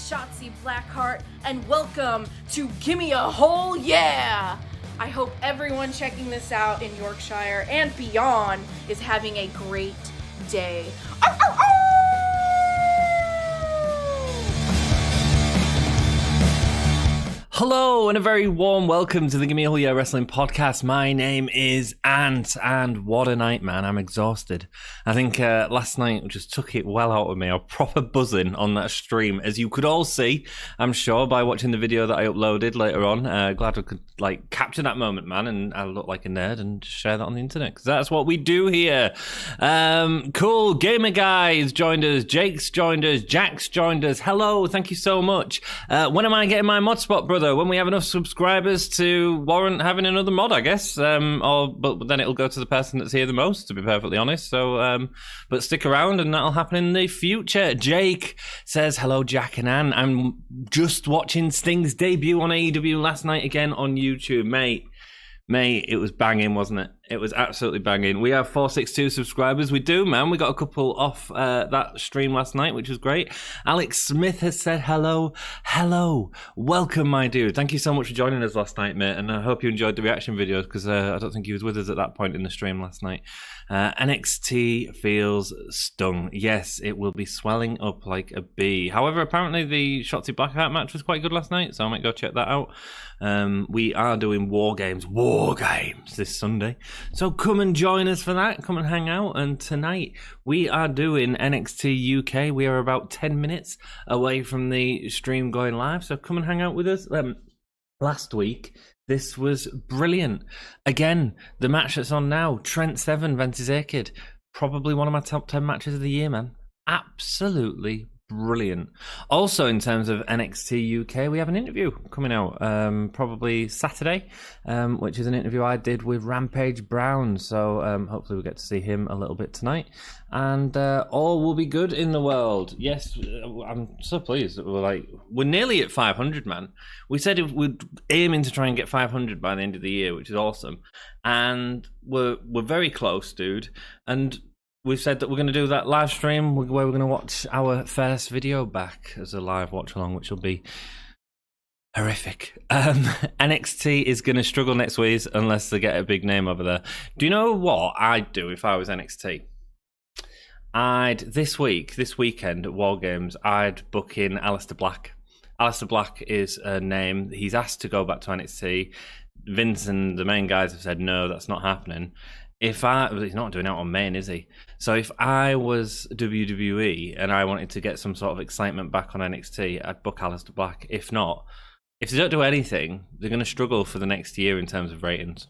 Shotzi Blackheart, and welcome to Gimme a Whole Yeah! I hope everyone checking this out in Yorkshire and beyond is having a great day. Ow, ow, ow! Hello and a very warm welcome to the Gimme a Whole Yeah Wrestling Podcast. My name is Ant, and what a night, man. I'm exhausted. I think last night just took it well out of me. I was proper buzzing on that stream, as you could all see, I'm sure, by watching the video that I uploaded later on. Glad I could capture that moment, man, and I look like a nerd and just share that on the internet, because that's what we do here. Cool. Gamer Guy's joined us. Jake's joined us. Jack's joined us. Hello. Thank you so much. When am I getting my mod spot, brother? When we have enough subscribers to warrant having another mod, I guess. But then it'll go to the person that's here the most, to be perfectly honest. So, but stick around and that'll happen in the future. Jake says, hello, Jack and Ann. I'm just watching Sting's debut on AEW last night again on YouTube. Mate, it was banging, wasn't it? It was absolutely banging. We have 462 subscribers. We do, man. We got a couple off that stream last night, which was great. Alex Smith has said hello. Hello. Welcome, my dude. Thank you so much for joining us last night, mate. And I hope you enjoyed the reaction videos, because I don't think he was with us at that point in the stream last night. NXT feels stung. Yes, it will be swelling up like a bee. However, apparently the Shotzi Blackheart match was quite good last night, so I might go check that out. We are doing War Games this Sunday. So come and join us for that. Come and hang out. And tonight we are doing NXT UK. We are about 10 minutes away from the stream going live. So come and hang out with us. Last week, this was brilliant. Again, the match that's on now, Trent Seven versus A-Kid. Probably one of my top 10 matches of the year, man. Absolutely brilliant. Also, in terms of NXT UK, we have an interview coming out probably Saturday, which is an interview I did with Rampage Brown. So hopefully we'll get to see him a little bit tonight. And all will be good in the world. Yes, I'm so pleased that we're nearly at 500, man. We said we're aiming to try and get 500 by the end of the year, which is awesome. And we're very close, dude. And we've said that we're going to do that live stream where we're going to watch our first video back as a live watch along, which will be horrific. NXT is going to struggle next week unless they get a big name over there. Do you know what I'd do if I was NXT? This weekend at War Games, I'd book in Aleister Black. Aleister Black is a name. He's asked to go back to NXT. Vince and the main guys have said, no, that's not happening. He's not doing it on main, is he? So if I was WWE and I wanted to get some sort of excitement back on NXT, I'd book Aleister Black. If not, if they don't do anything, they're going to struggle for the next year in terms of ratings.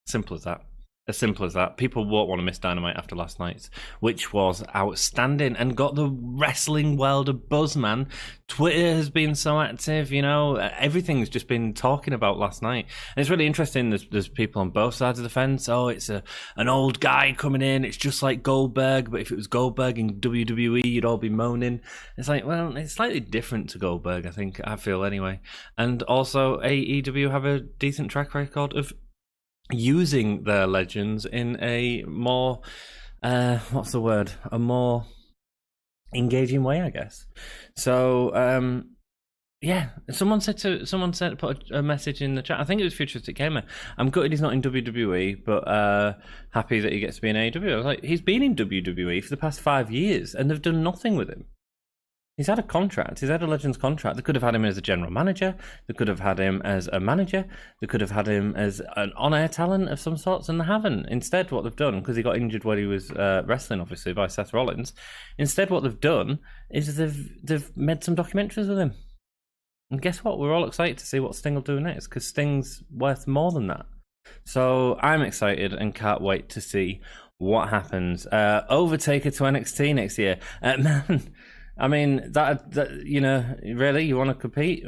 Simple as that. As simple as that. People won't want to miss Dynamite after last night's, which was outstanding and got the wrestling world a buzz, man. Twitter has been so active, everything's just been talking about last night. And it's really interesting. There's people on both sides of the fence. Oh, it's an old guy coming in. It's just like Goldberg, but if it was Goldberg in WWE, you'd all be moaning. It's like, well, it's slightly different to Goldberg, I feel anyway. And also, AEW have a decent track record of using their legends in a more a more engaging way, I guess. So yeah, someone put a message in the chat. I think it was Futuristic Gamer. I'm gutted he's not in WWE, but happy that he gets to be in AEW. I was like, he's been in WWE for the past 5 years and they've done nothing with him. He's had a contract. He's had a Legends contract. They could have had him as a general manager. They could have had him as a manager. They could have had him as an on-air talent of some sorts, and they haven't. Instead, what they've done, because he got injured when he was wrestling, obviously, by Seth Rollins, instead what they've done is they've made some documentaries with him. And guess what? We're all excited to see what Sting will do next, because Sting's worth more than that. So I'm excited and can't wait to see what happens. Overtaker to NXT next year. Man... I mean, that really, you want to compete?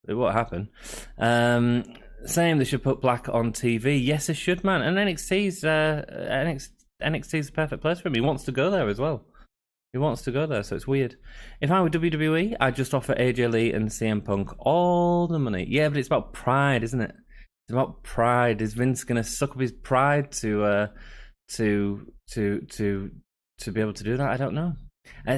It won't happen. Saying they should put Black on TV. Yes, they should, man. And NXT's the perfect place for him. He wants to go there as well. He wants to go there, so it's weird. If I were WWE, I'd just offer AJ Lee and CM Punk all the money. Yeah, but it's about pride, isn't it? It's about pride. Is Vince going to suck up his pride to be able to do that? I don't know.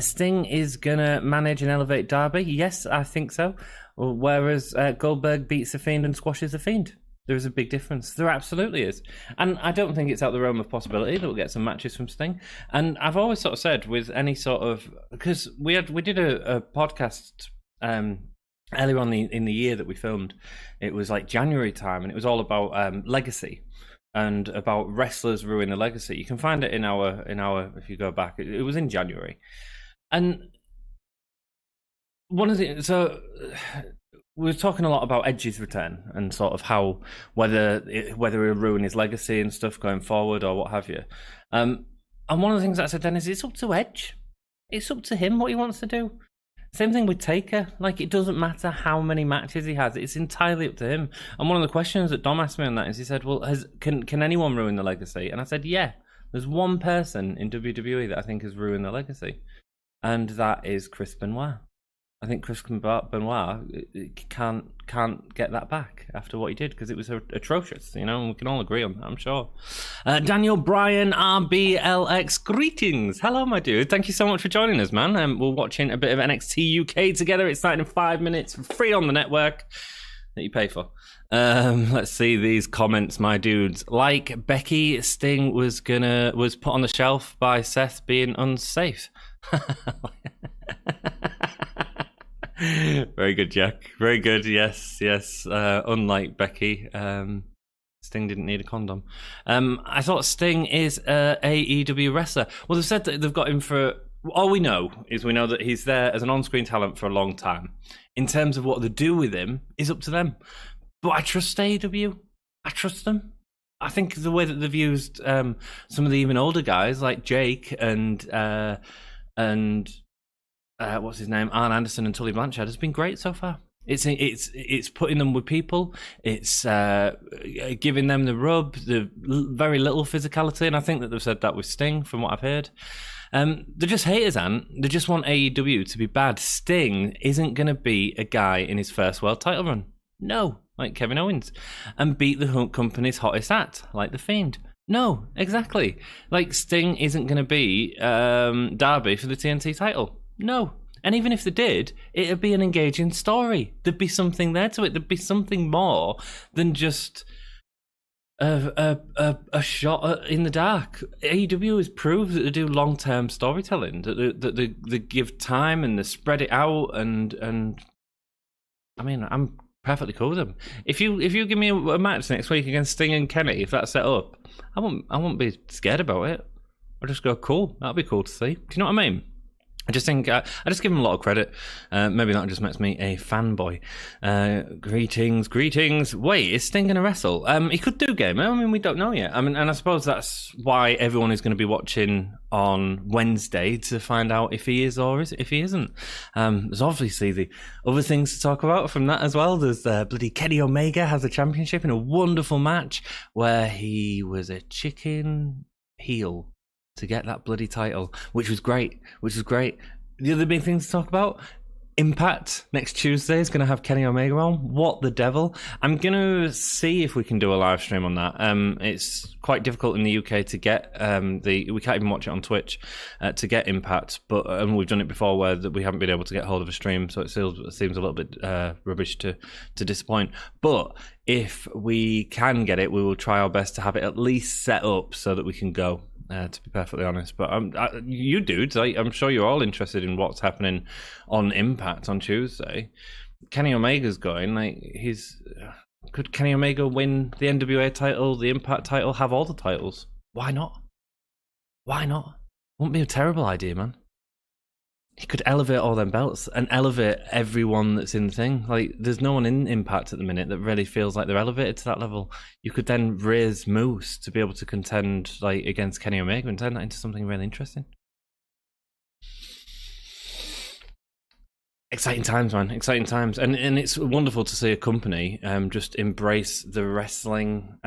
Sting is gonna manage and elevate Darby. Yes, I think so. Whereas Goldberg beats the Fiend and squashes the Fiend. There is a big difference. There absolutely is. And I don't think it's out the realm of possibility that we'll get some matches from Sting. And I've always sort of said with any sort of... Because we did a podcast earlier on in the year that we filmed. It was like January time, and it was all about legacy and about wrestlers ruining the legacy. You can find it in our if you go back. It was in January. And one of the... So... We were talking a lot about Edge's return and sort of how whether he'll ruin his legacy and stuff going forward or what have you. And one of the things that I said then is it's up to Edge. It's up to him what he wants to do. Same thing with Taker. Like, it doesn't matter how many matches he has. It's entirely up to him. And one of the questions that Dom asked me on that is he said, well, can anyone ruin the legacy? And I said, yeah. There's one person in WWE that I think has ruined the legacy. And that is Chris Benoit. I think Chris Benoit can't get that back after what he did because it was atrocious, and we can all agree on that, I'm sure. Daniel Bryan, RBLX, greetings. Hello, my dude. Thank you so much for joining us, man. We're watching a bit of NXT UK together. It's starting in 5 minutes for free on the network that you pay for. Let's see these comments, my dudes. Like Becky, Sting was put on the shelf by Seth being unsafe. Very good, Jack. Very good. Yes. Unlike Becky, Sting didn't need a condom. I thought Sting is a AEW wrestler. Well, they've said that they've got him for... All we know that he's there as an on-screen talent for a long time. In terms of what they do with him is up to them. But I trust AEW. I trust them. I think the way that they've used some of the even older guys like Jake and what's his name, Arn Anderson and Tully Blanchard has been great so far. It's putting them with people. It's giving them the rub, the very little physicality, and I think that they've said that with Sting, from what I've heard. They're just haters, Ant. They just want AEW to be bad. Sting isn't going to be a guy in his first world title run. No, like Kevin Owens, and beat the company's hottest act, like The Fiend. No, exactly. Like Sting isn't going to be Darby for the TNT title. No. And even if they did, it'd be an engaging story. There'd be something there to it. There'd be something more than just a shot in the dark. AEW has proved that they do long-term storytelling, that they give time and they spread it out. And I mean, I'm perfectly cool with them. If you give me a match next week against Sting and Kenny, if that's set up, I won't be scared about it. I'll just go, cool. That'll be cool to see. Do you know what I mean? I just think I just give him a lot of credit. Maybe that just makes me a fanboy. Greetings. Wait, is Sting going to wrestle? He could do game. I mean, we don't know yet. I mean, and I suppose that's why everyone is going to be watching on Wednesday to find out if he is or if he isn't. There's obviously the other things to talk about from that as well. There's bloody Kenny Omega has a championship in a wonderful match where he was a chicken heel to get that bloody title, which was great. The other big thing to talk about, Impact next Tuesday is going to have Kenny Omega on. What the devil? I'm going to see if we can do a live stream on that. It's quite difficult in the UK to get we can't even watch it on Twitch to get Impact, but we've done it before where we haven't been able to get hold of a stream, so it seems a little bit rubbish to disappoint. But if we can get it, we will try our best to have it at least set up so that we can go. To be perfectly honest, but you dudes, I'm sure you're all interested in what's happening on Impact on Tuesday. Kenny Omega's going. Could Kenny Omega win the NWA title, the Impact title, have all the titles? Why not? Wouldn't be a terrible idea, man. He could elevate all them belts and elevate everyone that's in the thing. Like, there's no one in Impact at the minute that really feels like they're elevated to that level. You could then raise Moose to be able to contend against Kenny Omega and turn that into something really interesting. Exciting times, man. Exciting times. And it's wonderful to see a company just embrace the wrestling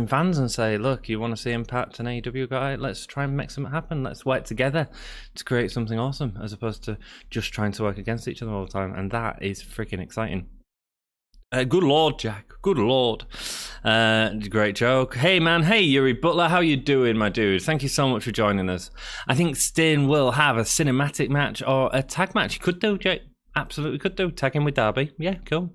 fans and say, look, you want to see Impact and AEW guy, let's try and make something happen. Let's work together to create something awesome, as opposed to just trying to work against each other all the time. And that is freaking exciting. Good lord, Jack. Good lord. Great joke. Hey man, hey Yuri Butler, how you doing, my dude? Thank you so much for joining us. I think Sting will have a cinematic match or a tag match. He could do, Jake. Absolutely could do. Tag in with Darby. Yeah, cool.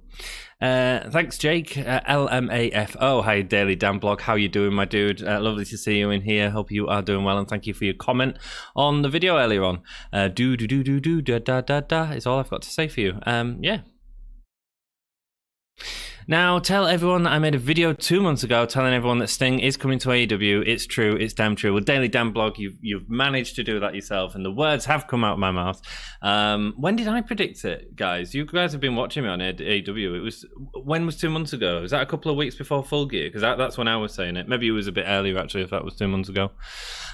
Thanks, Jake. LMAFO. Hi, Daily Dan Blog. How you doing, my dude? Lovely to see you in here. Hope you are doing well, and thank you for your comment on the video earlier on. Da is all I've got to say for you. Yeah. Now, tell everyone that I made a video 2 months ago telling everyone that Sting is coming to AEW. It's true. It's damn true. Well, Daily Dan Blog, you've managed to do that yourself, and the words have come out of my mouth. When did I predict it, guys? You guys have been watching me on AEW. When was 2 months ago? Was that a couple of weeks before Full Gear? Because that's when I was saying it. Maybe it was a bit earlier, actually, if that was 2 months ago.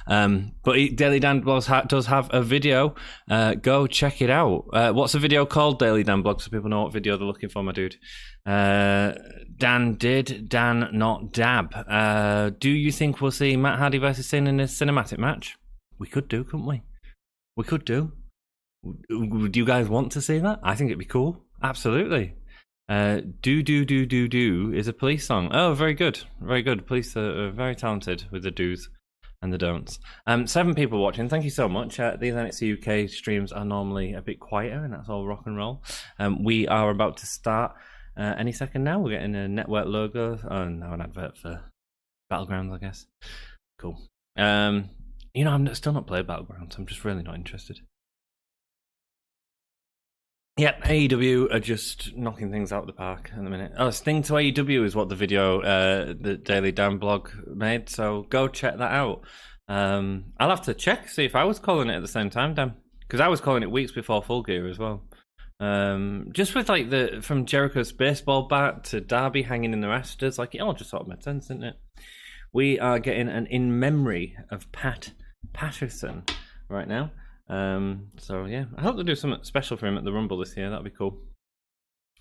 But Daily Dan Blog does have a video. Go check it out. What's the video called, Daily Dan Blog, so people know what video they're looking for, my dude? Dan did, Dan not dab. Do you think we'll see Matt Hardy versus Cena in a cinematic match? We could do, couldn't we? We could do. Would you guys want to see that? I think it'd be cool. Absolutely. Do is a Police song. Oh, very good. Very good. Police are very talented with the do's and the don'ts. 7 people watching. Thank you so much. These NXT UK streams are normally a bit quieter, and that's all rock and roll. We are about to start any second now. We're getting a network logo. Oh, no, an advert for Battlegrounds, I guess. Cool. I'm still not playing Battlegrounds. I'm just really not interested. Yep, AEW are just knocking things out of the park in a minute. Oh, Sting to AEW is what the video the Daily Dan Blog made, so go check that out. I'll have to check, see if I was calling it at the same time, Dan. Because I was calling it weeks before Full Gear as well. Just with like from Jericho's baseball bat to Darby hanging in the rafters, like it all just sort of made sense, didn't it? We are getting an in memory of Pat Patterson right now. So yeah, I hope they do something special for him at the Rumble this year. That'd be cool.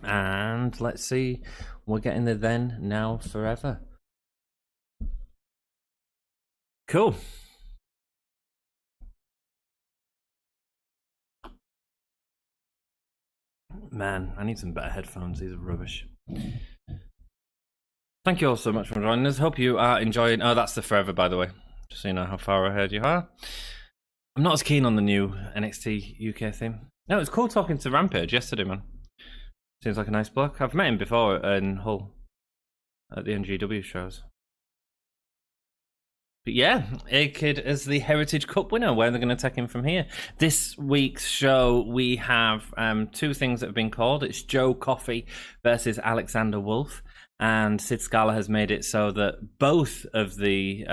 And let's see, we're getting the then, now, forever. Cool. Man, I need some better headphones. These are rubbish. Thank you all so much for joining us. Hope you are enjoying. Oh, that's the forever, by the way. Just so you know how far ahead you are. I'm not as keen on the new NXT UK theme. No, it was cool talking to Rampage yesterday, man. Seems like a nice bloke. I've met him before in Hull at the NGW shows. But yeah, A-Kid is the Heritage Cup winner. Where they're going to take him from here. This week's show, we have 2 things that have been called. It's Joe Coffey versus Alexander Wolfe. And Sid Scala has made it so that both of the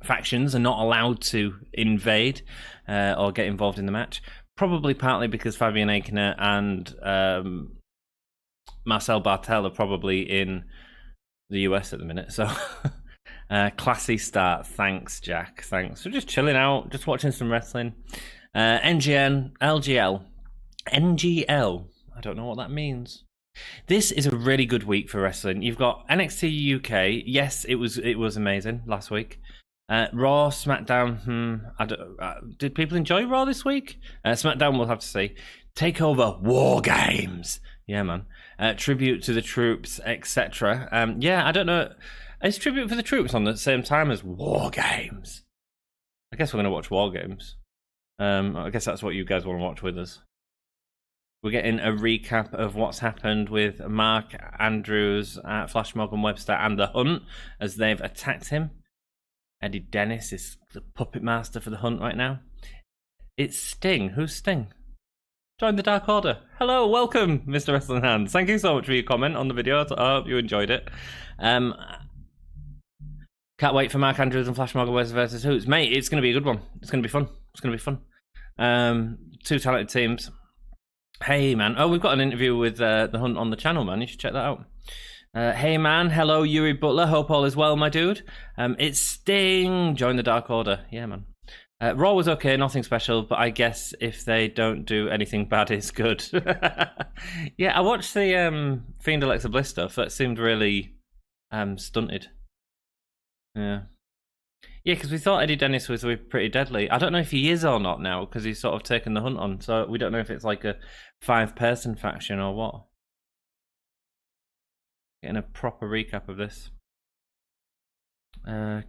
factions are not allowed to invade or get involved in the match. Probably partly because Fabian Aichner and Marcel Bartel are probably in the US at the minute. So classy start. Thanks, Jack. Thanks. We're just chilling out, just watching some wrestling. NGN, LGL, NGL. I don't know what that means. This is a really good week for wrestling. You've got NXT UK. Yes, it was amazing last week. Raw, SmackDown. Did people enjoy Raw this week? SmackDown, we'll have to see. Takeover, War Games. Yeah, man. Tribute to the troops, etc. Yeah, I don't know. Is Tribute for the Troops on the same time as War Games? I guess we're going to watch War Games. I guess that's what you guys want to watch with us. We're getting a recap of what's happened with Mark Andrews, Flash Morgan Webster, and The Hunt as they've attacked him. Eddie Dennis is the puppet master for The Hunt right now. It's Sting. Who's Sting? Join the Dark Order. Hello, welcome, Mr. Wrestling Hands. Thank you so much for your comment on the video. I hope you enjoyed it. Can't wait for Mark Andrews and Flash Morgan Webster versus Hoots. Mate, it's going to be a good one. It's going to be fun. It's going to be fun. 2 talented teams. Hey, man. Oh, we've got an interview with The Hunt on the channel, man. You should check that out. Hey, man. Hello, Yuri Butler. Hope all is well, my dude. It's Sting. Join the Dark Order. Yeah, man. Raw was okay. Nothing special. But I guess if they don't do anything bad, it's good. Yeah, I watched the Fiend Alexa Bliss stuff. That seemed really stunted. Yeah. Yeah, because we thought Eddie Dennis was pretty deadly. I don't know if he is or not now, because he's sort of taken The Hunt on. So we don't know if it's like a 5-person faction or what. getting a proper recap of this.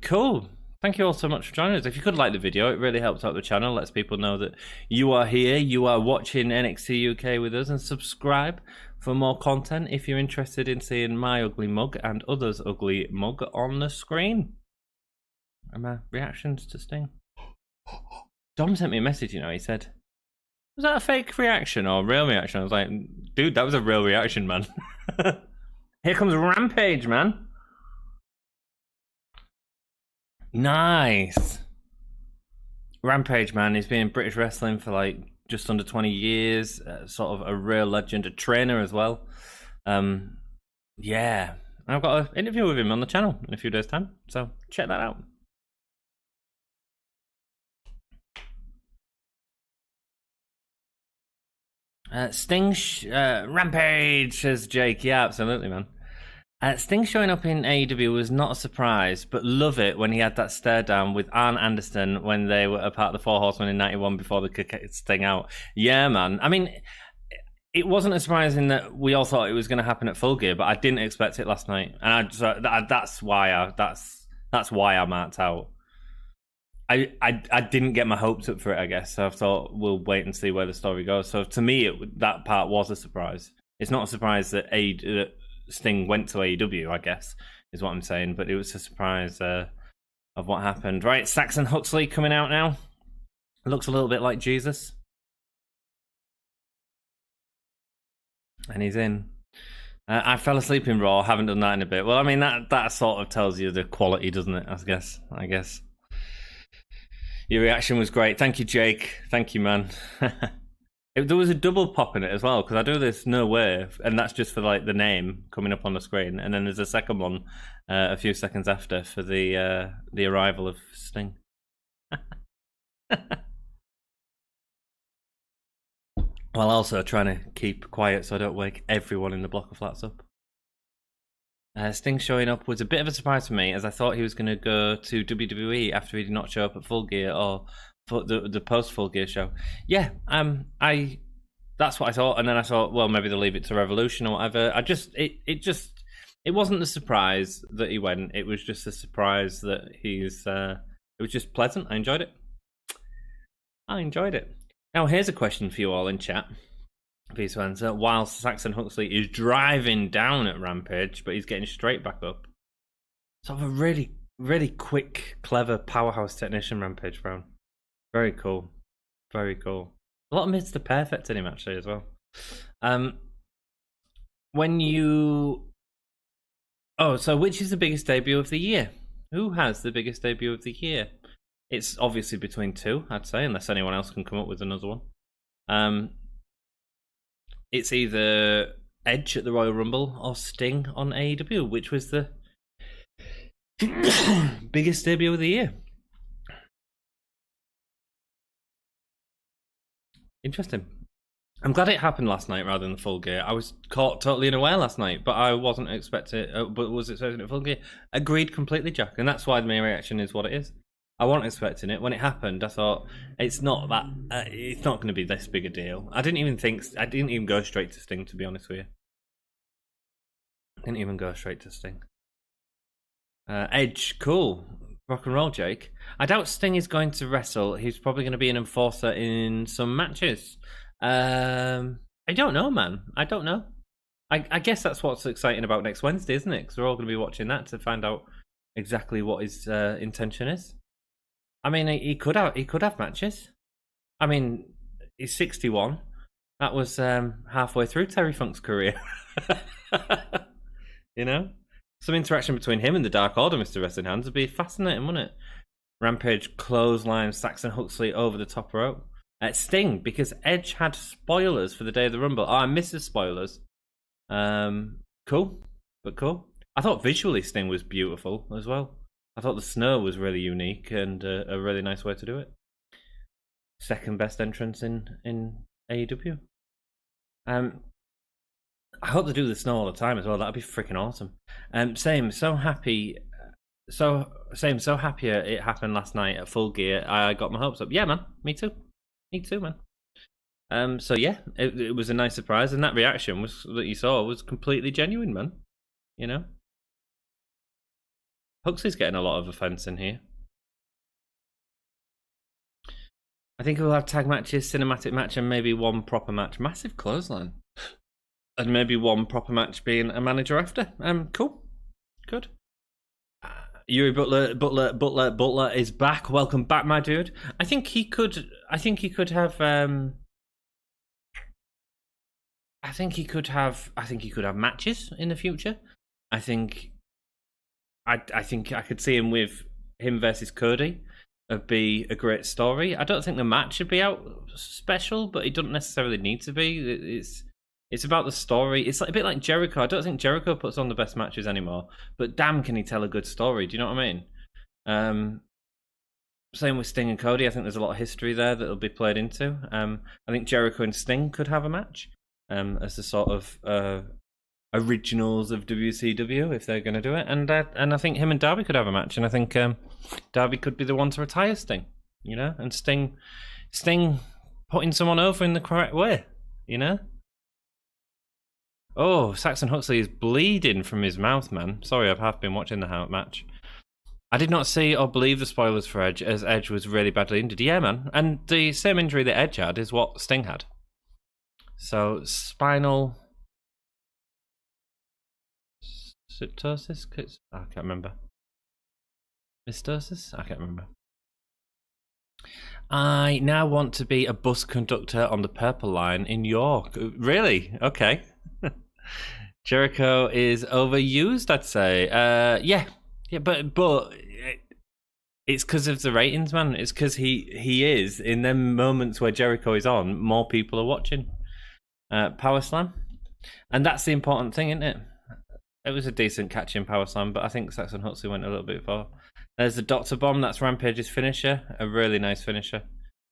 Cool. Thank you all so much for joining us. If you could like the video, it really helps out the channel, lets people know that you are here, you are watching NXT UK with us, and subscribe for more content if you're interested in seeing my ugly mug and others' ugly mug on the screen. And my reactions to Sting. Dom sent me a message, you know, he said, was that a fake reaction or a real reaction? I was like, dude, that was a real reaction, man. Here comes Rampage, man. Nice. Rampage, man, he's been in British wrestling for like just under 20 years, sort of a real legend, a trainer as well. Yeah, I've got an interview with him on the channel in a few days' time, so check that out. Sting, Rampage, says Jake. Yeah, absolutely, man. Sting showing up in AEW was not a surprise, but love it when he had that stare down with Arn Anderson when they were a part of the Four Horsemen in '91 before they kicked Sting out. Yeah, man. I mean, it wasn't surprising that we all thought it was going to happen at Full Gear, but I didn't expect it last night, and that's why I marked out. I didn't get my hopes up for it, I guess. So I thought we'll wait and see where the story goes. So to me, that part was a surprise. It's not a surprise that Sting went to AEW, I guess, is what I'm saying. But it was a surprise of what happened. Right, Saxon Huxley coming out now. Looks a little bit like Jesus. And he's in. I fell asleep in Raw. Haven't done that in a bit. Well, I mean, that sort of tells you the quality, doesn't it? I guess. Your reaction was great. Thank you, Jake. Thank you, man. There was a double pop in it as well, because I do this no way, and that's just for like the name coming up on the screen, and then there's a second one a few seconds after for the arrival of Sting. While also trying to keep quiet so I don't wake everyone in the block of flats up. Sting showing up was a bit of a surprise for me, as I thought he was going to go to WWE after he did not show up at Full Gear or for the post Full Gear show. Yeah, that's what I thought, and then I thought, well, maybe they'll leave it to Revolution or whatever. It wasn't the surprise that he went. It was just a surprise that he's. It was just pleasant. I enjoyed it. Now here's a question for you all in chat. Please answer. While Saxon Huxley is driving down at Rampage, but he's getting straight back up. Sort of a really, really quick, clever powerhouse technician, Rampage Brown. Very cool. Very cool. A lot of Mr. Perfect in him, actually, as well. So which is the biggest debut of the year? Who has the biggest debut of the year? It's obviously between two, I'd say, unless anyone else can come up with another one. It's either Edge at the Royal Rumble or Sting on AEW, which was the biggest debut of the year. Interesting. I'm glad it happened last night rather than the Full Gear. I was caught totally unaware last night, but I wasn't expecting but was expecting it Full Gear. Agreed completely, Jack, and that's why my reaction is what it is. I wasn't expecting it. When it happened, I thought it's not going to be this big a deal. I didn't even go straight to Sting, to be honest with you. I didn't even go straight to Sting. Edge, cool. Rock and roll, Jake. I doubt Sting is going to wrestle. He's probably going to be an enforcer in some matches. I don't know, man. I don't know. I guess that's what's exciting about next Wednesday, isn't it? Because we're all going to be watching that to find out exactly what his intention is. I mean, he could have matches. I mean, he's 61. That was halfway through Terry Funk's career. You know? Some interaction between him and the Dark Order, Mr. Wrestling Hands, would be fascinating, wouldn't it? Rampage clothesline Saxon Huxley over the top rope. Sting, because Edge had spoilers for the day of the Rumble. Oh, I missed the spoilers. Cool. I thought visually Sting was beautiful as well. I thought the snow was really unique and a really nice way to do it. Second best entrance in AEW. I hope they do the snow all the time as well. That'd be freaking awesome. So happy it happened last night at Full Gear. I got my hopes up. Yeah, man. Me too, man. So yeah, it was a nice surprise, and that reaction that you saw was completely genuine, man. you know? Huxley's getting a lot of offense in here. I think we'll have tag matches, cinematic match, and maybe one proper match. Massive clothesline. And maybe one proper match being a manager after. Cool. Good. Yuri Butler is back. Welcome back, my dude. I think he could have matches in the future. I think I could see him with him versus Cody. It'd be a great story. I don't think the match should be out special, but it doesn't necessarily need to be. It's about the story. It's like a bit like Jericho. I don't think Jericho puts on the best matches anymore, but damn, can he tell a good story? Do you know what I mean? Same with Sting and Cody. I think there's a lot of history there that'll be played into. I think Jericho and Sting could have a match as the sort of originals of WCW if they're going to do it, and I think him and Darby could have a match, and I think Darby could be the one to retire Sting, you know, and Sting putting someone over in the correct way, you know. Oh, Saxon Huxley is bleeding from his mouth, man. Sorry, I've half been watching the match. I did not see or believe the spoilers for Edge, as Edge was really badly injured. Yeah, man, and the same injury that Edge had is what Sting had. So spinal Cytosis? I can't remember. Mystosis? I can't remember. I now want to be a bus conductor on the Purple Line in York. Really? Okay. Jericho is overused, I'd say. Yeah, but it's because of the ratings, man. It's because he is in them moments where Jericho is on. More people are watching. Power Slam, and that's the important thing, isn't it? It was a decent catch in Power Slam, but I think Saxon Huxley went a little bit far. There's the Doctor Bomb. That's Rampage's finisher. A really nice finisher.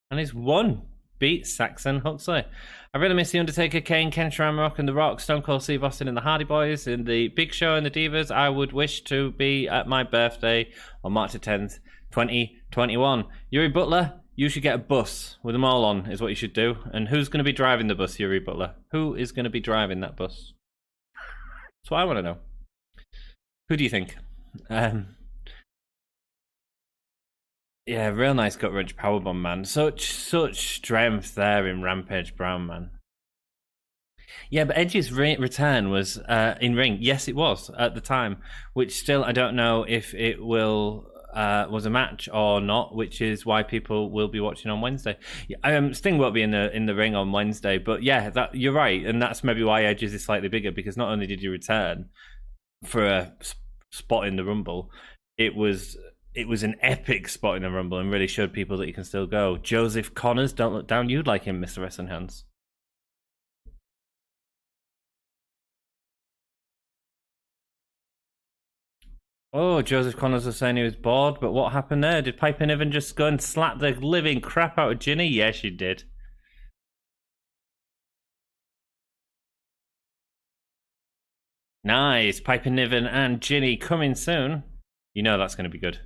And he's won. Beat Saxon Huxley. I really miss The Undertaker, Kane, Ken Shamrock, and The Rock, Stone Cold Steve Austin, and the Hardy Boys, and the Big Show and the Divas. I would wish to be at my birthday on March the 10th, 2021. Yuri Butler, you should get a bus with them all on, is what you should do. And who's going to be driving the bus, Yuri Butler? Who is going to be driving that bus? That's what I want to know. Who do you think? Yeah, real nice gut wrench powerbomb, man. Such strength there in Rampage Brown, man. Yeah, but Edge's return was in ring. Yes, it was at the time, which still I don't know if it will was a match or not, which is why people will be watching on Wednesday. Sting won't be in the ring on Wednesday, but yeah, that you're right, and that's maybe why Edge's is slightly bigger, because not only did he return for a spot in the Rumble, it was an epic spot in the Rumble and really showed people that you can still go. Joseph Connors, don't look down. You'd like him, Mr. Wrestling Hands. Oh, Joseph Connors was saying he was bored, but what happened there? Did Piper Niven just go and slap the living crap out of Ginny? Yes, she did. Nice. Piper Niven and Ginny coming soon. You know that's going to be good.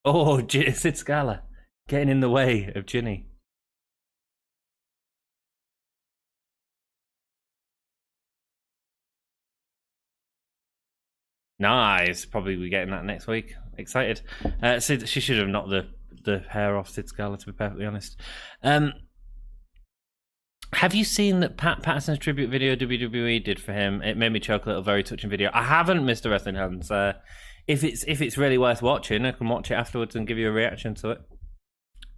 Oh, Sid Scala getting in the way of Ginny. Nice. Probably we're getting that next week. Excited. Sid, she should have knocked the hair off Sid Scala, to be perfectly honest. Have you seen that Pat Patterson's tribute video WWE did for him? It made me choke a little. Very touching video. I haven't, Mr. Wrestling Hands. If it's really worth watching, I can watch it afterwards and give you a reaction to it.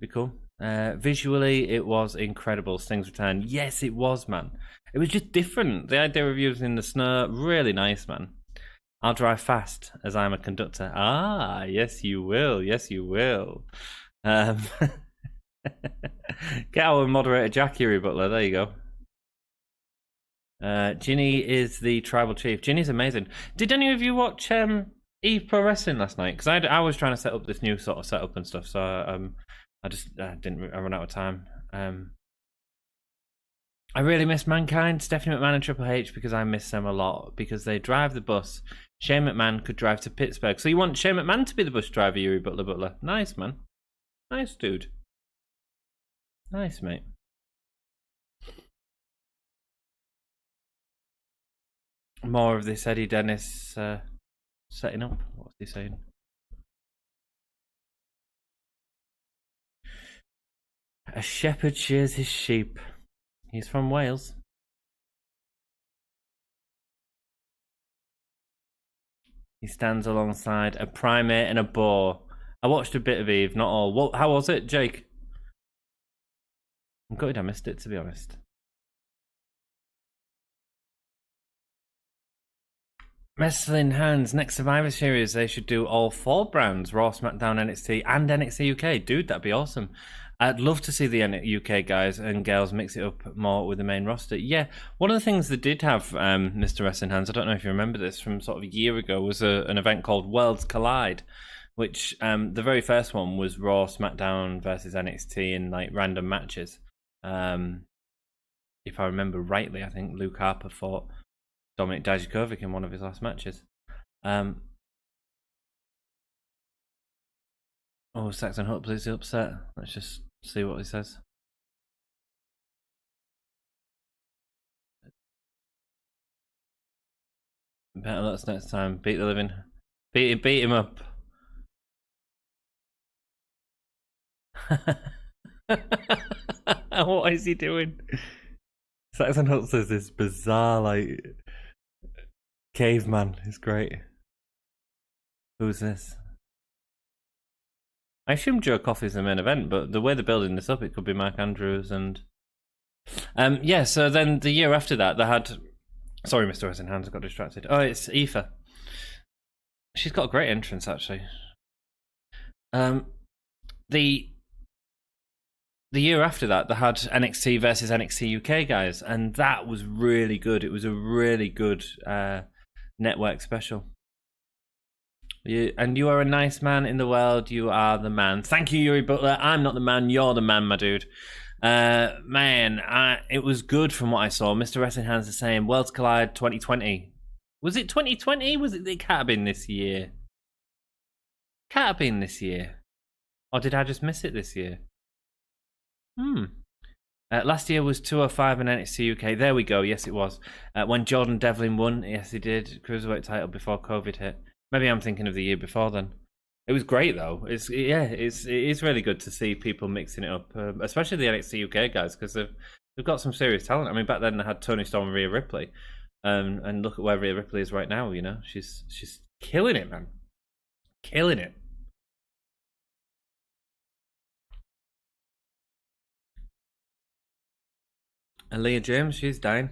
Be cool. Visually, it was incredible. Sting's return. Yes, it was, man. It was just different. The idea of using the snow, really nice, man. I'll drive fast as I'm a conductor. Ah, yes, you will. Yes, you will. Get our moderator Jack Yuri Butler. There you go. Ginny is the tribal chief. Ginny's amazing. Did any of you watch Iive Pro Wrestling last night? Because I was trying to set up this new sort of setup and stuff, so I just didn't. I ran out of time. I really miss Mankind, Stephanie McMahon, and Triple H, because I miss them a lot, because they drive the bus. Shane McMahon could drive to Pittsburgh. So you want Shane McMahon to be the bus driver, Yuri Butler? Nice, man. Nice, dude. Nice, mate. more of this Eddie Dennis setting up. What's he saying? A shepherd shears his sheep. He's from Wales. He stands alongside a primate and a boar. I watched a bit of Iive, not all. How was it, Jake? I'm gutted I missed it, to be honest. Wrestling Hands, next Survivor Series, they should do all 4 brands, Raw, SmackDown, NXT, and NXT UK. Dude, that'd be awesome. I'd love to see the UK guys and girls mix it up more with the main roster. Yeah, one of the things that did have Mr. Wrestling Hands, I don't know if you remember this from sort of a year ago, was an event called Worlds Collide, which the very first one was Raw, SmackDown versus NXT in like random matches. If I remember rightly, I think Luke Harper fought Dominik Dijakovic in one of his last matches. Oh, Saxon Hopeless is upset. Let's just see what he says. Better luck next time. Beat the living. Beat him up. What is he doing? Saxon Hutz is this bizarre, like, caveman. It's great. Who's this? I assume Joe Coffey's the main event, but the way they're building this up, it could be Mark Andrews and... yeah, so then the year after that, they had... Sorry, Mr. Wrestling Hands, I got distracted. Oh, it's Iive. She's got a great entrance, actually. The year after that, they had NXT versus NXT UK guys, and that was really good. It was a really good network special. And you are a nice man in the world. You are the man. Thank you, Yuri Butler. I'm not the man. You're the man, my dude. It was good from what I saw. Mr. Wrestling Hands is saying Worlds Collide 2020. Was it 2020? Was it? It can't have been this year. Can't have been this year. Or did I just miss it this year? Last year was 205 in NXT UK. There we go. Yes, it was. When Jordan Devlin won, yes, he did. Cruiserweight title before COVID hit. Maybe I'm thinking of the year before then. It was great though. It is really good to see people mixing it up, especially the NXT UK guys, because they've got some serious talent. I mean, back then they had Toni Storm and Rhea Ripley, and look at where Rhea Ripley is right now. You know, she's killing it, man, killing it. And Leah James, she's dying.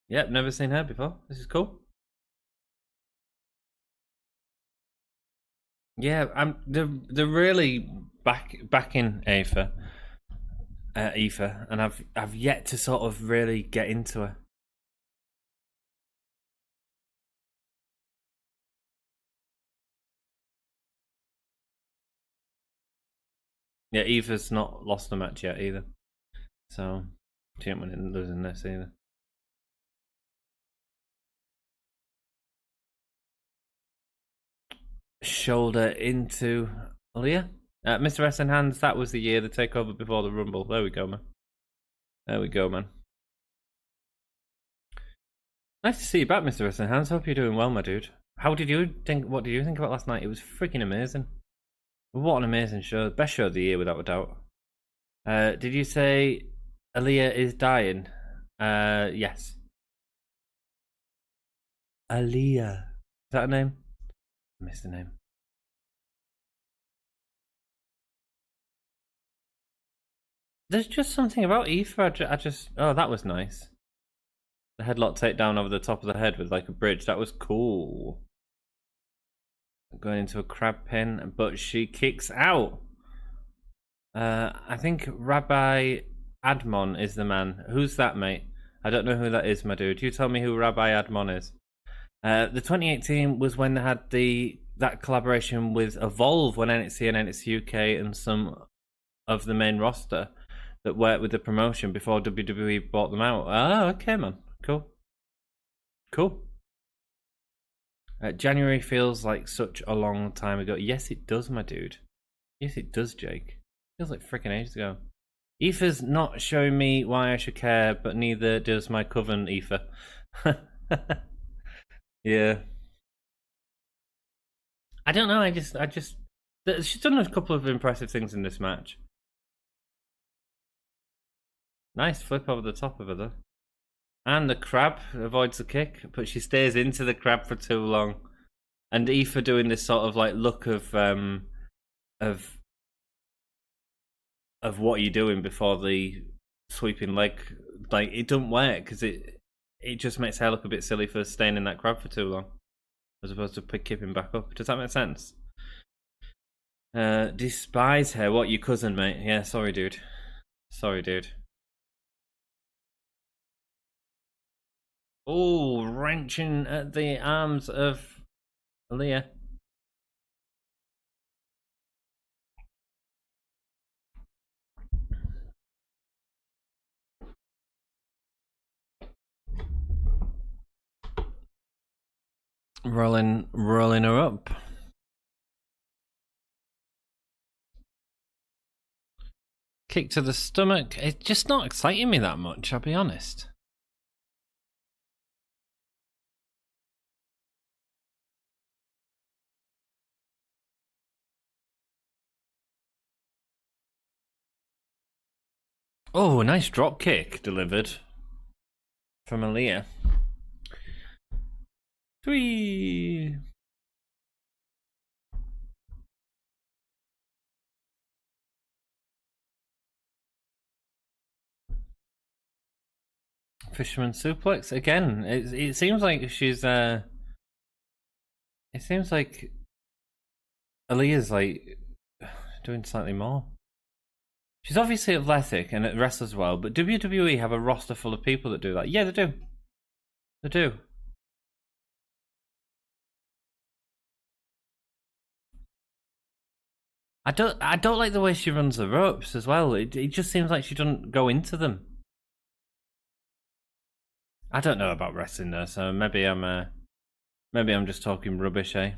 Yep, never seen her before. This is cool. Yeah, they're really backing Iive, and I've yet to sort of really get into her. Yeah, Iive's not lost a match yet either, so she ain't winning losing this either. Shoulder into Leah. Mr. Wrestling Hands, that was the year, the takeover before the Rumble. There we go, man. There we go, man. Nice to see you back, Mr. Wrestling Hands. Hope you're doing well, my dude. What did you think about last night? It was freaking amazing. What an amazing show. Best show of the year, without a doubt. Did you say Aaliyah is dying? Yes. Aaliyah. Is that her name? I missed the name. There's just something about Iive. I just... Oh, that was nice. The headlock takedown over the top of the head with like a bridge. That was cool. Going into a crab pin, but she kicks out. I think Rabbi Admon is the man. Who's that, mate? I don't know who that is, my dude. You tell me who Rabbi Admon is. The 2018 was when they had that collaboration with Evolve, when NXT and NXT UK and some of the main roster that worked with the promotion before WWE bought them out. Oh, okay, man. Cool. Cool. January feels like such a long time ago. Yes, it does, my dude. Yes, it does, Jake. Feels like freaking ages ago. Iive's not showing me why I should care, but neither does my coven, Iive. Yeah. I don't know. She's done a couple of impressive things in this match. Nice flip over the top of her, though. And the crab avoids the kick, but she stays into the crab for too long. And Iive doing this sort of like look of what are you doing before the sweeping leg, like it doesn't work because it just makes her look a bit silly for staying in that crab for too long as opposed to kipping back up. Does that make sense? Despise her. What, your cousin, mate? Yeah, sorry dude. Oh, wrenching at the arms of Aaliyah. Rolling her up. Kick to the stomach. It's just not exciting me that much, I'll be honest. Oh, nice drop kick delivered from Aaliyah. 3. Fisherman suplex again. It seems like she's it seems like Aaliyah's like doing slightly more. She's obviously athletic and wrestles well, but WWE have a roster full of people that do that. Yeah, they do. They do. I don't like the way she runs the ropes as well. It just seems like she doesn't go into them. I don't know about wrestling though, so maybe I'm just talking rubbish, eh?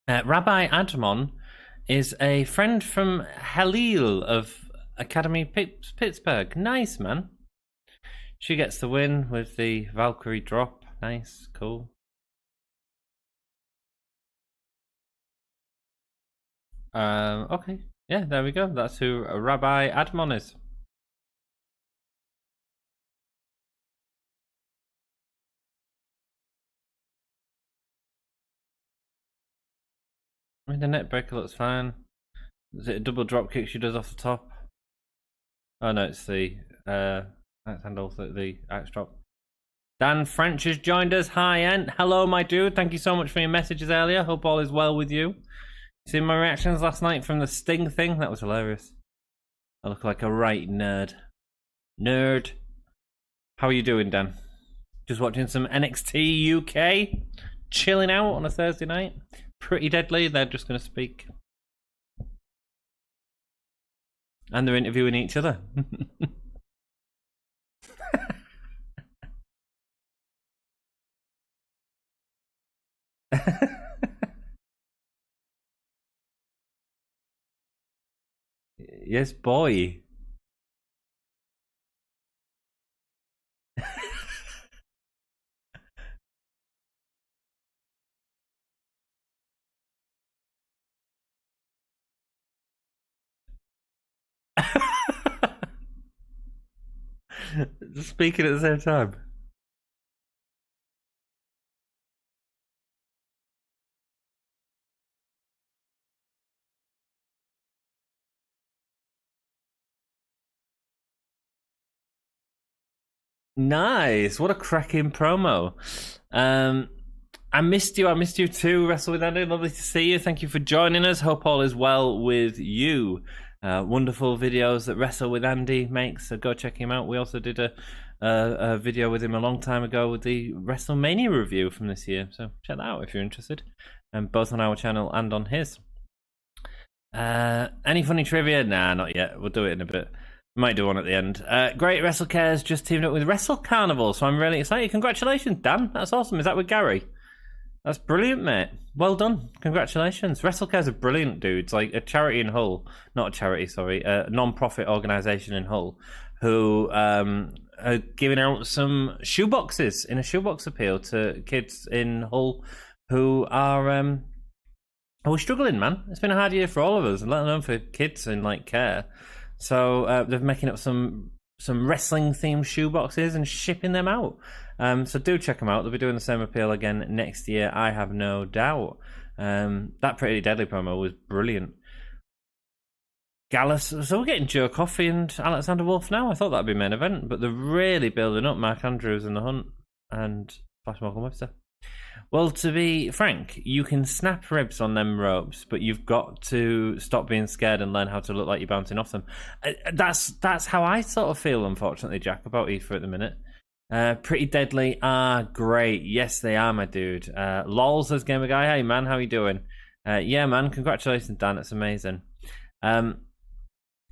Rabbi Admon is a friend from Halil of Academy Pittsburgh. Nice, man. She gets the win with the Valkyrie drop. Nice, cool. Okay. Yeah, there we go. That's who Rabbi Admon is. I mean, the net breaker looks fine. Is it a double drop kick she does off the top? Oh no, it's the axe handle, the axe drop. Dan French has joined us. Hi, Ent. Hello, my dude. Thank you so much for your messages earlier. Hope all is well with you. Seen my reactions last night from the Sting thing? That was hilarious. I look like a right nerd. How are you doing, Dan? Just watching some NXT UK? Chilling out on a Thursday night? Pretty deadly. They're just going to speak. And they're interviewing each other. Yes, boy. Speaking at the same time. Nice. What a cracking promo. I missed you too, Wrestle with Andy. Lovely to see you. Thank you for joining us. Hope all is well with you. Wonderful videos that Wrestle with Andy makes, so go check him out. We also did a video with him a long time ago with the WrestleMania review from this year, so check that out if you're interested. Both on our channel and on his. Any funny trivia? Nah, not yet. We'll do it in a bit. Might do one at the end. Great Wrestle Cares just teamed up with Wrestle Carnival, so I'm really excited. Congratulations, Dan. That's awesome. Is that with Gary? That's brilliant, mate. Well done. Congratulations. WrestleCare's are brilliant dudes. Like a charity in Hull, not a charity, sorry, a non-profit organisation in Hull, who are giving out some shoeboxes in a shoebox appeal to kids in Hull who are struggling, man. It's been a hard year for all of us, and let alone for kids in like care. So they're making up some wrestling themed shoeboxes and shipping them out. So do check them out. They'll be doing the same appeal again next year, I have no doubt. That Pretty Deadly promo was brilliant. Gallus, so we're getting Joe Coffey and Alexander Wolfe now. I thought that'd be main event, but they're really building up Mark Andrews and the Hunt and Flash Morgan Webster. Well, to be frank, you can snap ribs on them ropes, but you've got to stop being scared and learn how to look like you're bouncing off them. That's how I sort of feel, unfortunately, Jack, about Iive at the minute. Pretty Deadly are great. Yes, they are, my dude. Lol says Gamer Guy, hey man, how you doing? Yeah, man, congratulations, Dan. It's amazing.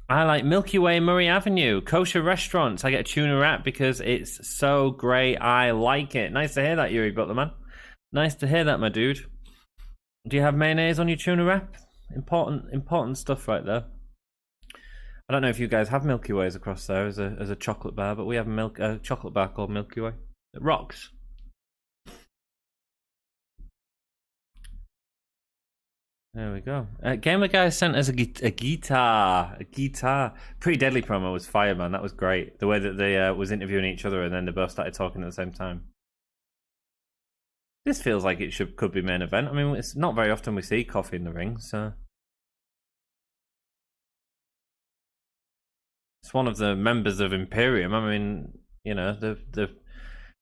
I like Milky Way Murray Avenue, kosher restaurants. I get a tuna wrap because it's so great. I like it. Nice to hear that, Yuri Butler, man. Nice to hear that, my dude. Do you have mayonnaise on your tuna wrap? Important stuff right there. I don't know if you guys have Milky Ways across there as a chocolate bar, but we have a chocolate bar called Milky Way. It rocks. There we go. Gamer Guy sent us a guitar. A guitar. Pretty Deadly promo was fire, man. That was great. The way that they was interviewing each other and then they both started talking at the same time. This feels like it could be main event. I mean, it's not very often we see Coffey in the ring, so it's one of the members of Imperium. I mean, you know, the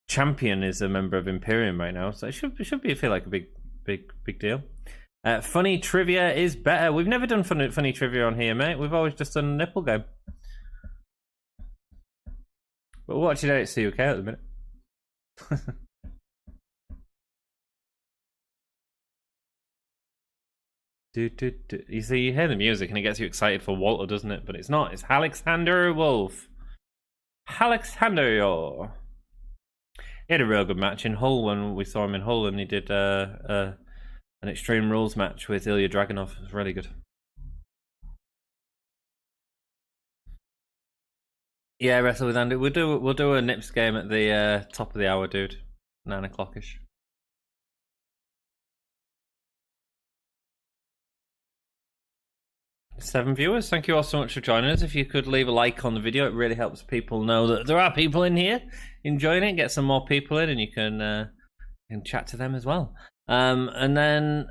champion is a member of Imperium right now, so it should feel like a big deal. Funny trivia is better. We've never done funny trivia on here, mate. We've always just done a nipple game. But we're watching NXTUK at the minute. You see, you hear the music and it gets you excited for Walter, doesn't it? But it's not. It's Alexander Wolfe. Alexander. He had a real good match in Hull when we saw him in Hull, and he did an Extreme Rules match with Ilya Dragunov. It was really good. Yeah, wrestle with Andy. We'll do a Nips game at the top of the hour, dude. 9 o'clock-ish. 7 viewers. Thank you all so much for joining us. If you could leave a like on the video, it really helps people know that there are people in here enjoying it. Get some more people in, and you can chat to them as well. And then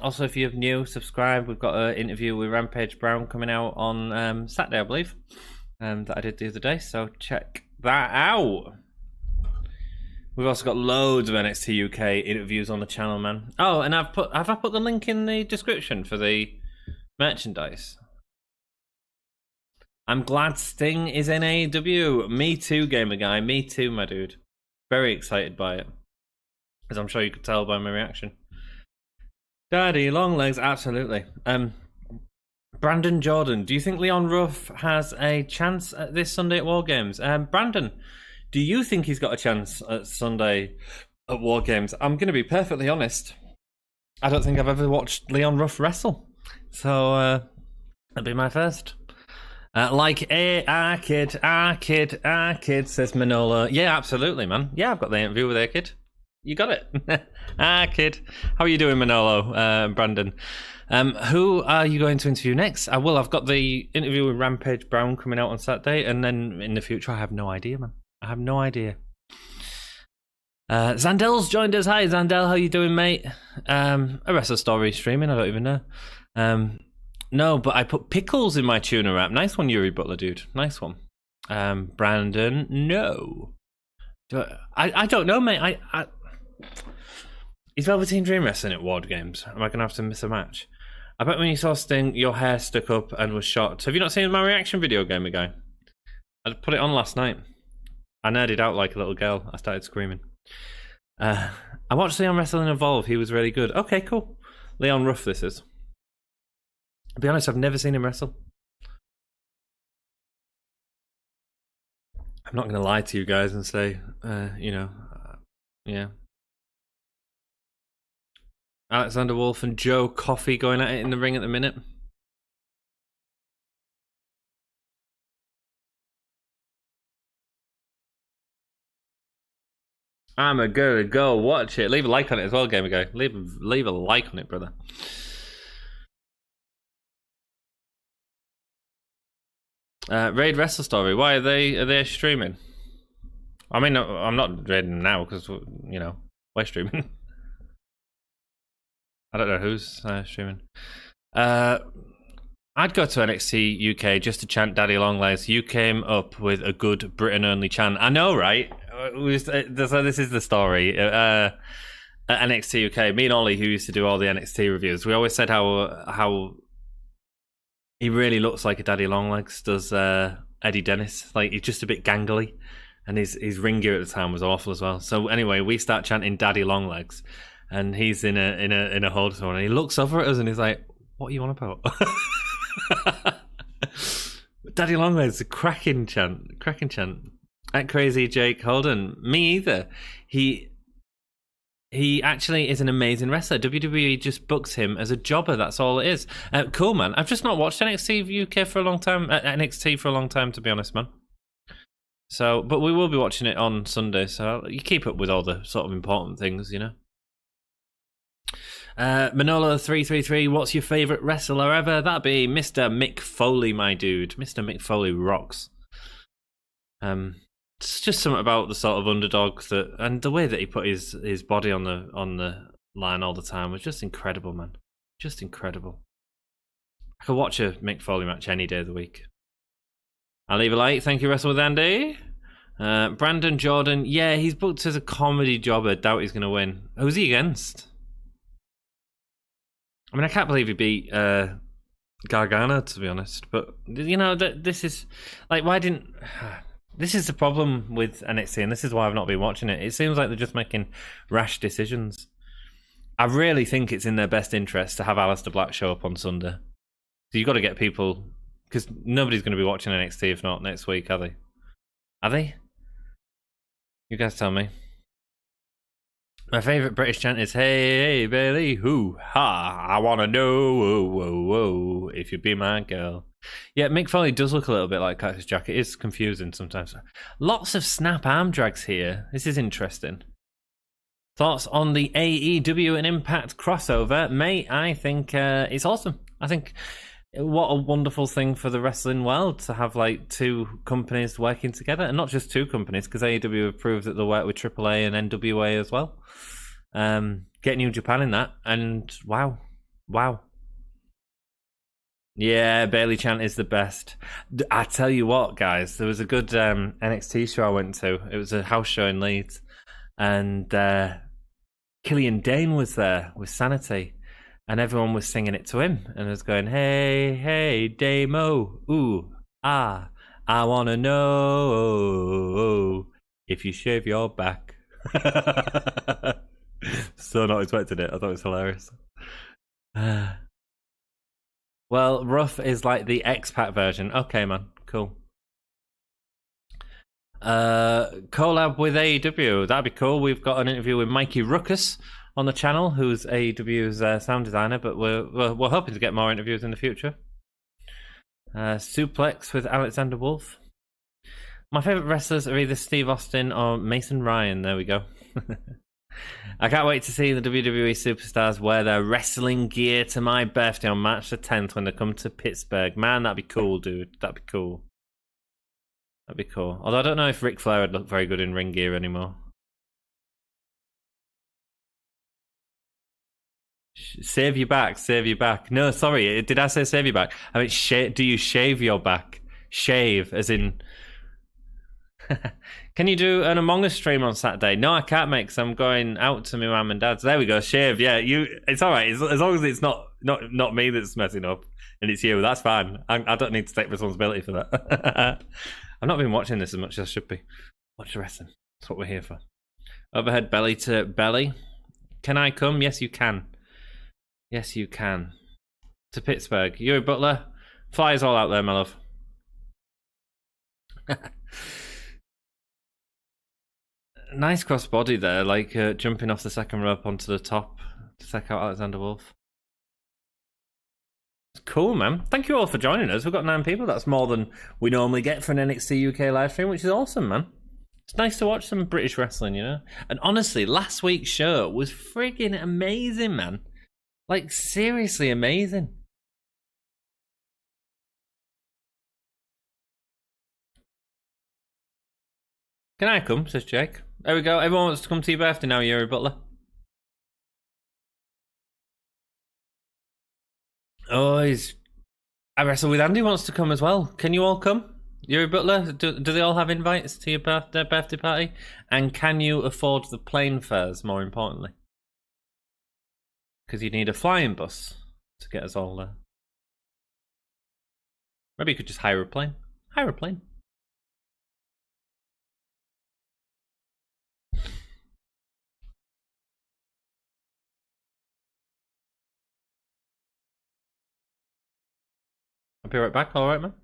also, if you're new, subscribe. We've got an interview with Rampage Brown coming out on Saturday, I believe, that I did the other day. So check that out. We've also got loads of NXT UK interviews on the channel, man. Oh, and have I put the link in the description for the merchandise? I'm glad Sting is in AEW. Me too, Gamer Guy. Me too, my dude. Very excited by it, as I'm sure you could tell by my reaction. Daddy long legs, absolutely. Brandon Jordan, do you think Leon Ruff has a chance at this Sunday at War Games? Brandon, do you think he's got a chance at Sunday at War Games? I'm going to be perfectly honest. I don't think I've ever watched Leon Ruff wrestle. So, that'd be my first. Kid, says Manolo. Yeah, absolutely, man. Yeah, I've got the interview with A-Kid. You got it. Kid. How are you doing, Manolo? Brandon. Who are you going to interview next? I've got the interview with Rampage Brown coming out on Saturday, and then in the future, I have no idea, man. I have no idea. Zandel's joined us. Hi, Zandel. How you doing, mate? A Wrestle Story streaming. I don't even know. No, but I put pickles in my tuna wrap. Nice one, Yuri Butler, dude. Nice one. Brandon, no. I don't know, mate. Is Velveteen Dream wrestling at Ward Games? Am I going to have to miss a match? I bet when you saw Sting, your hair stuck up and was shocked. Have you not seen my reaction video, Gamer Guy? I put it on last night. I nerded out like a little girl. I started screaming. I watched Leon wrestle in Evolve. He was really good. Okay, cool. Leon Ruff, this is. To be honest, I've never seen him wrestle. I'm not going to lie to you guys and say, yeah. Alexander Wolfe and Joe Coffey going at it in the ring at the minute. I'm a gonna go watch it. Leave a like on it as well, Gamer Guy. Leave a like on it, brother. Raid Wrestle Story. Why are they streaming? I mean, I'm not raiding now because we're streaming. I don't know who's streaming. I'd go to NXT UK just to chant Daddy Longlegs. You came up with a good Britain only chant. I know, right? So this is the story. At NXT UK, me and Ollie, who used to do all the NXT reviews, we always said how he really looks like a Daddy Longlegs does Eddie Dennis. Like, he's just a bit gangly, and his ring gear at the time was awful as well. So anyway, we start chanting Daddy Longlegs, and he's in a hold zone, and he looks over at us and he's like, "What are you on about?" Daddy Longlegs is a cracking chant. At Crazy Jake Holden, me either. He actually is an amazing wrestler. WWE just books him as a jobber. That's all it is. Cool, man. I've just not watched NXT UK for a long time. NXT for a long time, to be honest, man. So, but we will be watching it on Sunday. So you keep up with all the sort of important things, you know. Manolo333, what's your favourite wrestler ever? That'd be Mr. Mick Foley, my dude. Mr. Mick Foley rocks. It's just something about the sort of underdog and the way that he put his body on the line all the time was just incredible, man. Just incredible. I could watch a Mick Foley match any day of the week. I'll leave a like. Thank you, Wrestle with Andy. Brandon Jordan, yeah, he's booked as a comedy jobber. Doubt he's going to win. Who's he against? I mean, I can't believe he beat Gargano, to be honest. But, you know, this is... Like, why didn't... This is the problem with NXT, and this is why I've not been watching it. It seems like they're just making rash decisions. I really think it's in their best interest to have Aleister Black show up on Sunday. So you've got to get people... Because nobody's going to be watching NXT if not next week, are they? Are they? You guys tell me. My favourite British chant is, "Hey, Bailey, hoo, ha, I want to know, whoa, whoa, whoa, if you be my girl." Yeah, Mick Foley does look a little bit like Cactus Jack. It is confusing sometimes. Lots of snap arm drags here. This is interesting. Thoughts on the AEW and Impact crossover? Mate, I think it's awesome. I think what a wonderful thing for the wrestling world to have like two companies working together, and not just two companies, because AEW have proved that they'll work with AAA and NWA as well. Get New Japan in that, and wow. Yeah, Bailey chant is the best. I tell you what, guys, there was a good NXT show I went to. It was a house show in Leeds, and Killian Dane was there with Sanity, and everyone was singing it to him, and was going, "Hey, hey, Damo, ooh, ah, I wanna know if you shave your back." So not expecting it. I thought it was hilarious. Well, Ruff is like the expat version. Okay, man, cool. Collab with AEW, that'd be cool. We've got an interview with Mikey Ruckus on the channel, who's AEW's sound designer, but we're hoping to get more interviews in the future. Suplex with Alexander Wolfe. My favourite wrestlers are either Steve Austin or Mason Ryan. There we go. I can't wait to see the WWE superstars wear their wrestling gear to my birthday on March the 10th when they come to Pittsburgh. Man, that'd be cool, dude. That'd be cool. Although I don't know if Ric Flair would look very good in ring gear anymore. Save your back. No, sorry, did I say save your back? I mean, do you shave your back? Shave, as in... Can you do an Among Us stream on Saturday? No, I can't, mate, because I'm going out to my mum and dad's. There we go, shave. Yeah, it's all right. As long as it's not me that's messing up and it's you, that's fine. I don't need to take responsibility for that. I've not been watching this as much as I should be. Watch the wrestling. That's what we're here for. Overhead belly to belly. Can I come? Yes, you can. Yes, you can. To Pittsburgh. Yuri Butler. Flyers all out there, my love. Nice cross body there, like jumping off the second rope onto the top to check out Alexander Wolfe. It's cool, man. Thank you all for joining us. We've got 9 people. That's more than we normally get for an NXT UK live stream, which is awesome, man. It's nice to watch some British wrestling, you know? And honestly, last week's show was friggin' amazing, man. Like, seriously amazing. Can I come? Says Jake. There we go. Everyone wants to come to your birthday now, Yuri Butler. Oh, I Wrestle with Andy wants to come as well. Can you all come? Yuri Butler, do they all have invites to your birthday party? And can you afford the plane fares, more importantly? Because you need a flying bus to get us all there. Maybe you could just hire a plane. Hire a plane. I'll be right back, alright, man?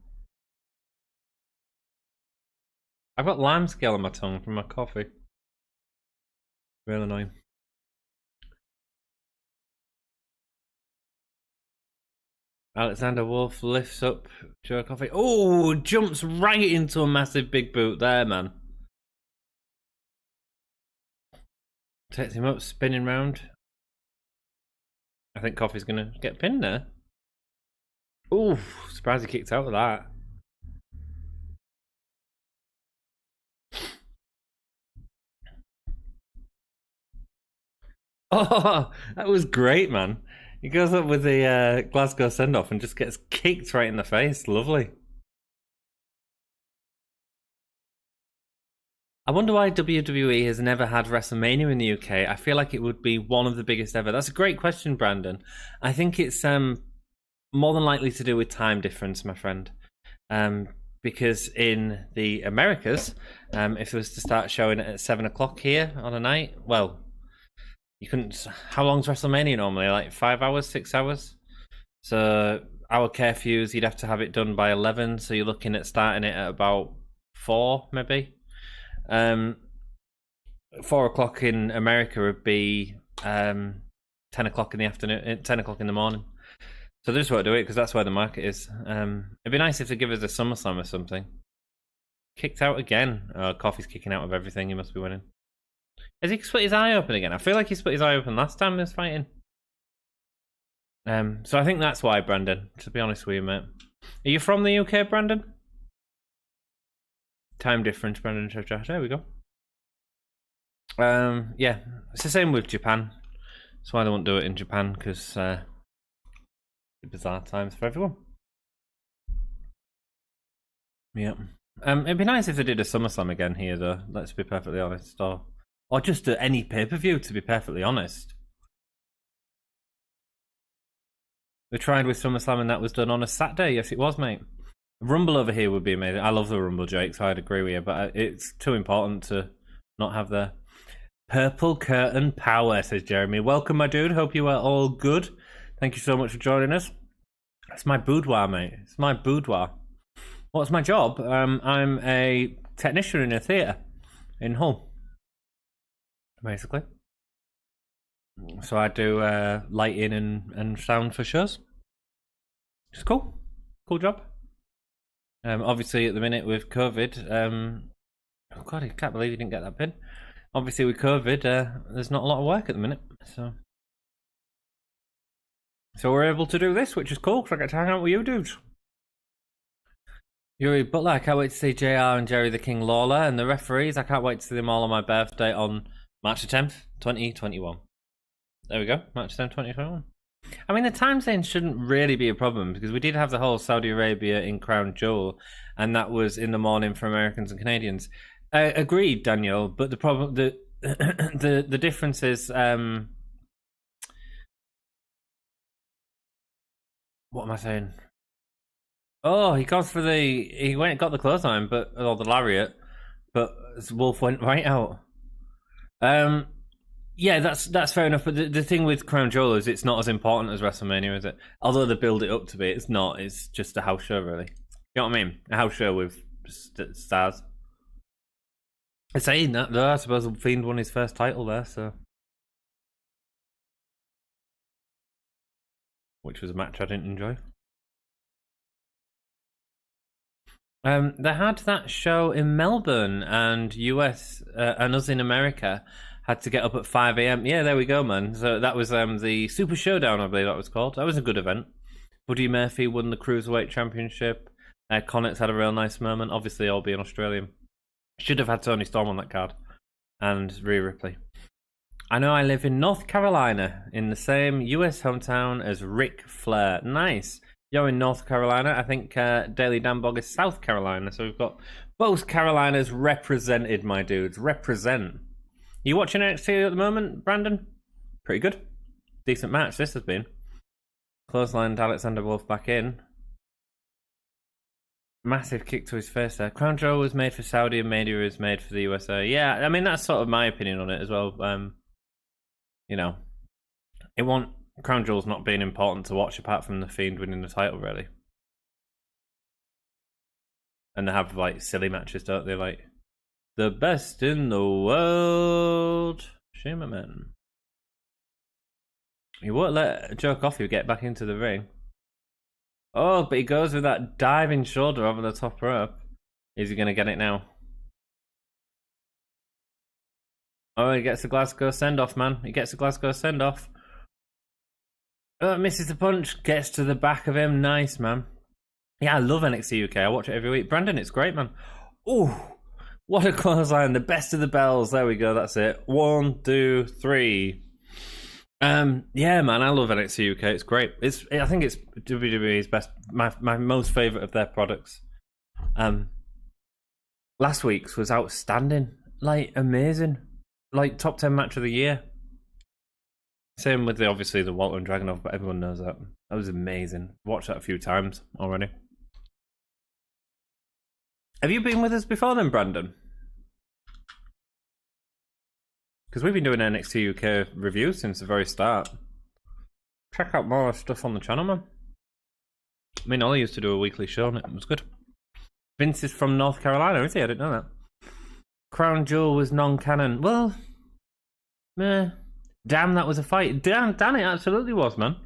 I've got lime scale on my tongue from my coffee. Real annoying. Alexander Wolfe lifts up Joe Coffey. Oh, jumps right into a massive big boot there, man. Takes him up, spinning round. I think Coffey's going to get pinned there. Ooh, surprised he kicked out with that. Oh, that was great, man. He goes up with the Glasgow send-off and just gets kicked right in the face. Lovely. I wonder why WWE has never had WrestleMania in the UK. I feel like it would be one of the biggest ever. That's a great question, Brandon. I think it's more than likely to do with time difference, my friend. Because in the Americas, if it was to start showing it at 7 o'clock here on a night, well, you couldn't. How long's WrestleMania normally? Like 5 hours, 6 hours? So our curfews, you'd have to have it done by 11. So you're looking at starting it at about 4, maybe. 4 o'clock in America would be 10 o'clock in the afternoon, 10 o'clock in the morning. So they just won't do it because that's where the market is. It'd be nice if they give us a SummerSlam or something. Kicked out again. Oh, Coffey's kicking out of everything. He must be winning. Has he split his eye open again? I feel like he split his eye open last time he was fighting. So I think that's why, Brandon, to be honest with you, mate. Are you from the UK, Brandon? Time difference, Brandon. There we go. Yeah, it's the same with Japan. That's why they won't do it in Japan, because bizarre times for everyone. Yeah. It'd be nice if they did a SummerSlam again here, though. Let's be perfectly honest, or just any pay-per-view. To be perfectly honest, we tried with SummerSlam and that was done on a Saturday. Yes, it was, mate. Rumble over here would be amazing. I love the Rumble, Jake, so I'd agree with you, but it's too important to not have the purple curtain power, says Jeremy. Welcome, my dude. Hope you are all good. Thank you so much for joining us. It's my boudoir, mate. It's my boudoir. What's my job? I'm a technician in a theatre in Hull, basically. So I do lighting and sound for shows. It's cool. Cool job. Obviously, at the minute with COVID, oh god, I can't believe you didn't get that pin. Obviously, with COVID, there's not a lot of work at the minute, so we're able to do this, which is cool, because I get to hang out with you dudes. Yuri Butler, I can't wait to see JR and Jerry the King Lawler, and the referees, I can't wait to see them all on my birthday on March the 10th, 2021. There we go, March 10th, 2021. I mean, the time zone shouldn't really be a problem, because we did have the whole Saudi Arabia in Crown Jewel, and that was in the morning for Americans and Canadians. Agreed, Daniel, but the problem, the difference is, what am I saying? Oh, he got the clothesline, or the lariat, but Wolfe went right out. Yeah, that's fair enough. But the thing with Crown Jewel is it's not as important as WrestleMania, is it? Although they build it up to be, it's not. It's just a house show, really. You know what I mean? A house show with stars. Saying that, though, I suppose Fiend won his first title there, so which was a match I didn't enjoy. They had that show in Melbourne, and US and us in America had to get up at 5 a.m. Yeah, there we go, man. So that was the Super Showdown, I believe that was called. That was a good event. Buddy Murphy won the Cruiserweight Championship. Connets had a real nice moment, obviously all being Australian. Should have had Tony Storm on that card. And Rhea Ripley. I know I live in North Carolina, in the same US hometown as Ric Flair. Nice. You're in North Carolina. I think Daily Dambog is South Carolina. So we've got both Carolinas represented, my dudes. Represent. You watching NXT at the moment, Brandon? Pretty good. Decent match this has been. Clotheslined Alexander Wolfe back in. Massive kick to his face there. Crown Jewel was made for Saudi and Mania was made for the USA. Yeah, I mean, that's sort of my opinion on it as well. You know, Crown Jewel's not being important to watch apart from the Fiend winning the title, really. And they have, like, silly matches, don't they? Like, the best in the world. Shame a man. He won't let Joe Coffey get back into the ring. Oh, but he goes with that diving shoulder over the top rope. Is he going to get it now? Oh, he gets a Glasgow send-off, man. He gets a Glasgow send-off. Oh, misses the punch. Gets to the back of him. Nice, man. Yeah, I love NXT UK. I watch it every week. Brandon, it's great, man. Oh, what a clothesline. The best of the bells. There we go. That's it. 1, 2, 3. Yeah, man, I love NXT UK. It's great. I think it's WWE's best, my most favorite of their products. Last week's was outstanding, like amazing, like top 10 match of the year. Same with obviously the Walter and Dragunov, but everyone knows that. That was amazing. Watched that a few times already. Have you been with us before then, Brandon? Because we've been doing NXT UK reviews since the very start. Check out more stuff on the channel, man. I mean, Ollie used to do a weekly show and it was good. Vince is from North Carolina, is he? I didn't know that. Crown Jewel was non-canon. Well, meh. Damn, that was a fight. Damn, it absolutely was, man.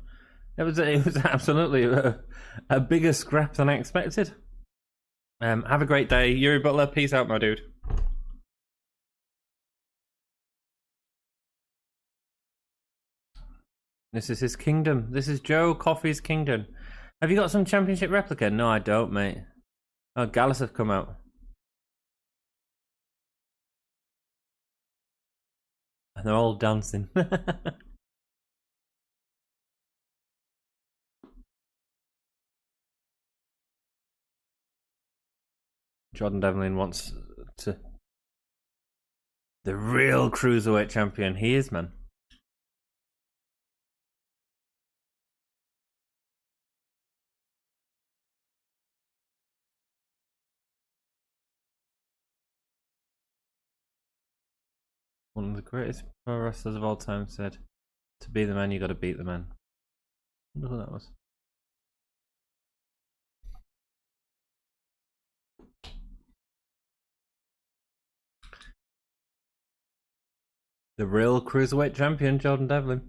It was absolutely a bigger scrap than I expected. Have a great day. Yuri Butler, peace out, my dude. This is his kingdom. This is Joe Coffey's kingdom. Have you got some championship replica? No, I don't, mate. Oh, Gallus have come out. And they're all dancing. Jordan Devlin wants to... The real Cruiserweight champion. He is, man. One of the greatest pro wrestlers of all time said, to be the man, you gotta beat the man. I wonder who that was. The real Cruiserweight champion, Jordan Devlin.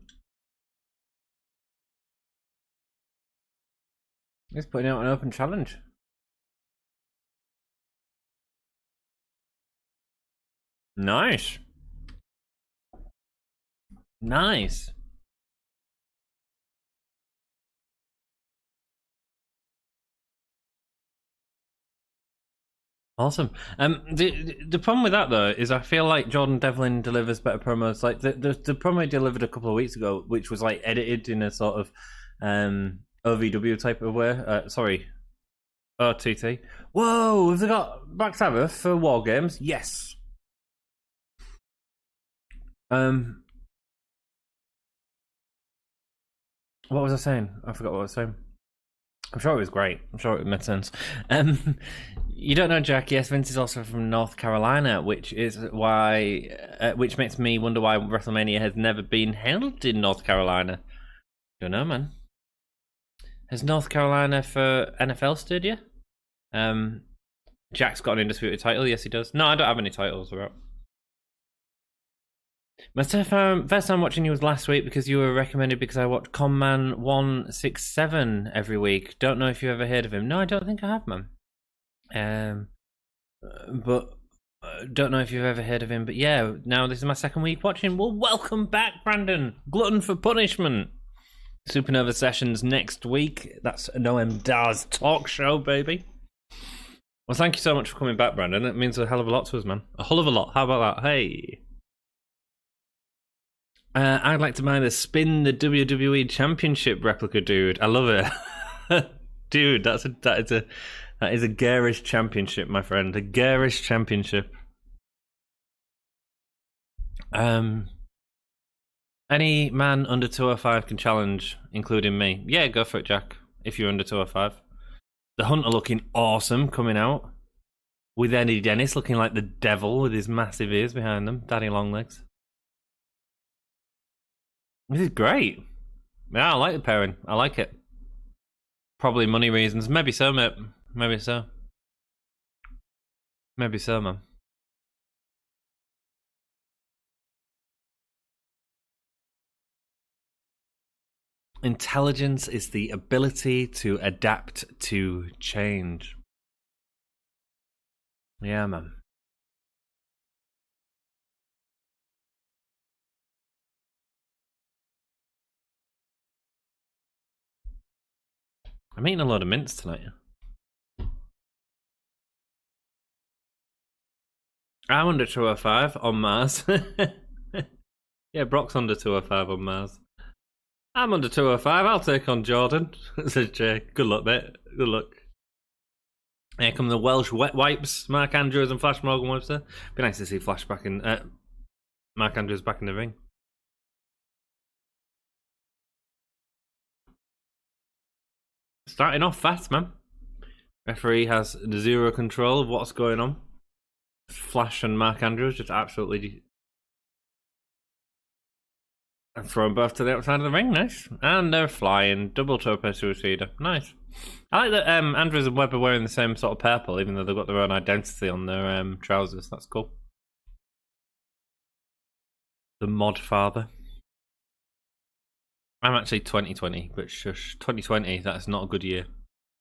He's putting out an open challenge. Nice. Nice. Awesome. The problem with that though is I feel like Jordan Devlin delivers better promos. Like the promo he delivered a couple of weeks ago, which was like edited in a sort of OVW type of way. Sorry, OTT. Whoa, have they got Black Sabbath for War Games? Yes. What was I saying? I forgot what I was saying. I'm sure it was great. I'm sure it made sense. You don't know, Jack? Yes, Vince is also from North Carolina, which is why, which makes me wonder why WrestleMania has never been held in North Carolina. Don't know, man. Has North Carolina for NFL stood you? Jack's got an undisputed title. Yes, he does. No, I don't have any titles. About. My first time watching you was last week because you were recommended because I watch Conman 167 every week. Don't know if you ever heard of him. No, I don't think I have, man. But don't know if you've ever heard of him. But yeah, now this is my second week watching. Well, welcome back, Brandon. Glutton for punishment. Supernova sessions next week. That's Noam Dar's talk show, baby. Well, thank you so much for coming back, Brandon. It means a hell of a lot to us, man. A hull of a lot. How about that? Hey. I'd like to buy the Spin the WWE Championship replica, dude. I love it. Dude, that is a garish championship, my friend. A garish championship. Any man under 205 can challenge, including me. Yeah, go for it, Jack, if you're under 205. The Hunter looking awesome coming out. With Eddie Dennis looking like the devil with his massive ears behind them. Daddy Longlegs. This is great. Yeah, I like the pairing. I like it. Probably money reasons. Maybe so, mate. Maybe so. Maybe so, man. Intelligence is the ability to adapt to change. Yeah, man. I'm eating a lot of mints tonight. I'm under 205 on Mars. Yeah, Brock's under 205 on Mars. I'm under 205. I'll take on Jordan, says Jay. Good luck, mate. Good luck. Here come the Welsh wet wipes. Mark Andrews and Flash Morgan Webster. Be nice to see Flash back in. Mark Andrews back in the ring. Starting off fast, man. Referee has zero control of what's going on. Flash and Mark Andrews just absolutely and throw them both to the outside of the ring. Nice. And they're flying. Double torpedo suicider. Nice. I like that Andrews and Webb are wearing the same sort of purple, even though they've got their own identity on their trousers. That's cool. The mod father. I'm actually 2020, but shush. 2020, that's not a good year.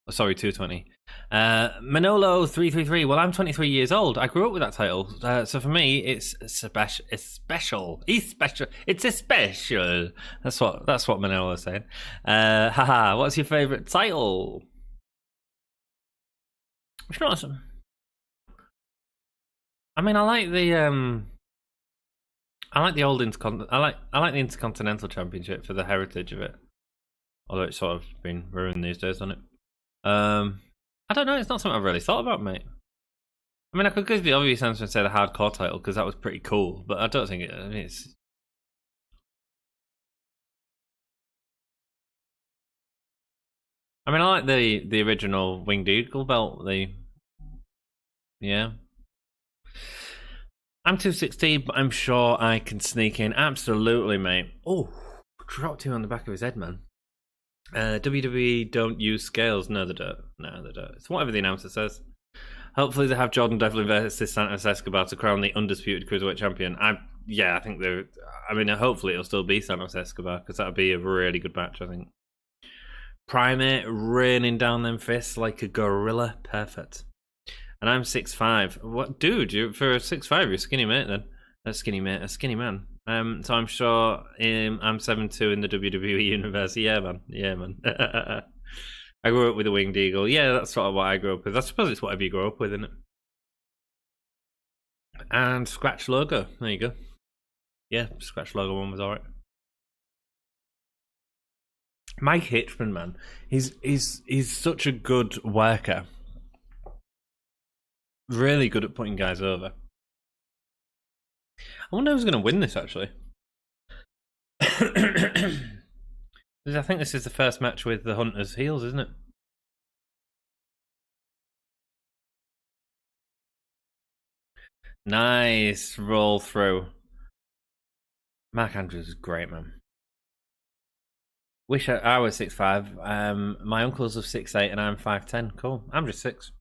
Oh, sorry, 220. Manolo333. Well, I'm 23 years old. I grew up with that title. So for me, it's special. It's special. It's a special. That's what Manolo is saying. Haha, what's your favourite title? It's not awesome. I mean, I like the old I like the Intercontinental Championship for the heritage of it. Although it's sort of been ruined these days, hasn't it? I don't know. It's not something I've really thought about, mate. I mean, I could give the obvious answer and say the hardcore title because that was pretty cool, but I don't think it. I mean, it's. I mean, I like the original Winged Eagle belt. Yeah. I'm 216, but I'm sure I can sneak in. Absolutely, mate. Oh, dropped him on the back of his head, man. WWE don't use scales. No, they don't. No, they don't. It's whatever the announcer says. Hopefully they have Jordan Devlin versus Santos Escobar to crown the undisputed cruiserweight champion. I think they're. I mean, hopefully it'll still be Santos Escobar because that would be a really good match. I think. Primate raining down them fists like a gorilla. Perfect. And I'm 6'5". What, dude? For a 6'5", you're a skinny mate then. A skinny man. So I'm sure I'm 7'2" in the WWE universe. Yeah, man. I grew up with a Winged Eagle. Yeah, that's sort of what I grew up with. I suppose it's whatever you grow up with, isn't it? And Scratch Logo. There you go. Yeah, Scratch Logo one was alright. Mike Hitchman, man. He's such a good worker. Really good at putting guys over. I wonder who's going to win this, actually. I think this is the first match with the Hunters heels, isn't it? Nice roll through. Mark Andrews is great, man. Wish I was 6'5". My uncle's of 6'8" and I'm 5'10". Cool. I'm just 6.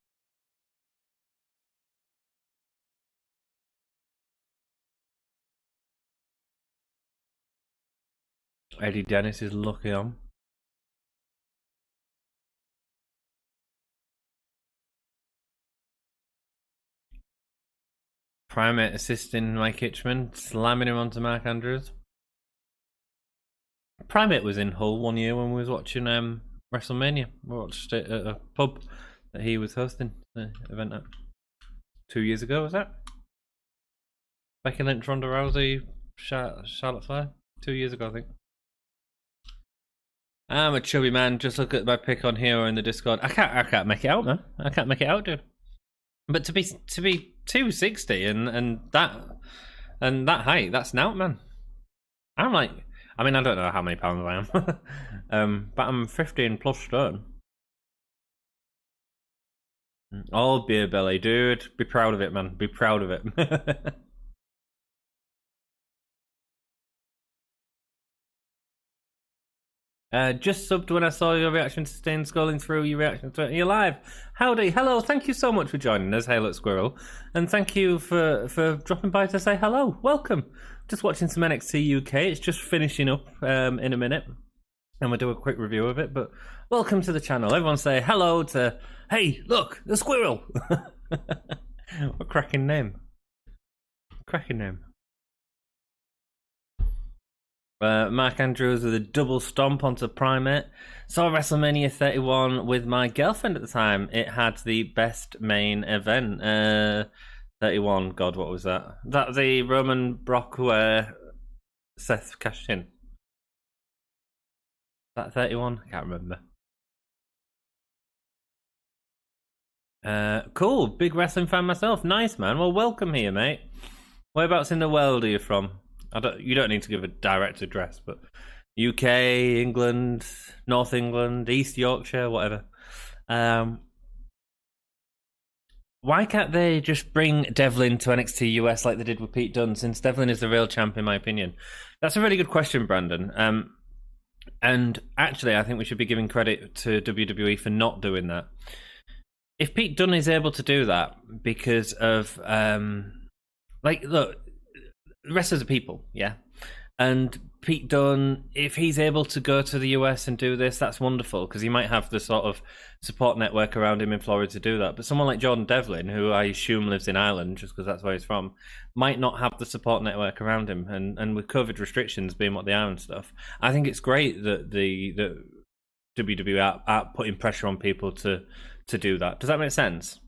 Eddie Dennis is lucky on. Primate assisting Mike Hitchman, slamming him onto Mark Andrews. Primate was in Hull one year when we was watching WrestleMania. We watched it at a pub that he was hosting the event at. 2 years ago, was that? Becky Lynch, Ronda Rousey, Charlotte Flair. 2 years ago, I think. I'm a chubby man. Just look at my pick on Hero in the Discord. I can't make it out, man. I can't make it out, dude. But to be 260 and that height, that's an out, man. I'm like, I mean, I don't know how many pounds I am, but I'm 15 plus stone. Oh, beer belly, dude. Be proud of it, man. Be proud of it. Just subbed when I saw your reaction to Stain scrolling through your reaction to it. You're live. Howdy. Hello. Thank you so much for joining us, Hey Look Squirrel. And thank you for dropping by to say hello. Welcome. Just watching some NXT UK. It's just finishing up in a minute. And we'll do a quick review of it. But welcome to the channel. Everyone say hello to, hey, look, the squirrel. What a cracking name. Cracking name. Mark Andrews with a double stomp onto Primate. Saw WrestleMania 31 with my girlfriend at the time. It had the best main event. 31, God, what was that? That the Roman Brock where Seth cashed in. That 31? I can't remember. Cool, big wrestling fan myself. Nice, man. Well, welcome here, mate. Whereabouts in the world are you from? You don't need to give a direct address, but UK, England, North England, East Yorkshire, whatever. Why can't they just bring Devlin to NXT US like they did with Pete Dunne, since Devlin is the real champ in my opinion? That's a really good question, Brandon. And actually, I think we should be giving credit to WWE for not doing that. If Pete Dunne is able to do that because of, look, wrestlers are people, yeah? And Pete Dunne, if he's able to go to the US and do this, that's wonderful, because he might have the sort of support network around him in Florida to do that. But someone like Jordan Devlin, who I assume lives in Ireland, just because that's where he's from, might not have the support network around him. And with COVID restrictions being what they are and stuff, I think it's great that the WWE are putting pressure on people to do that. Does that make sense?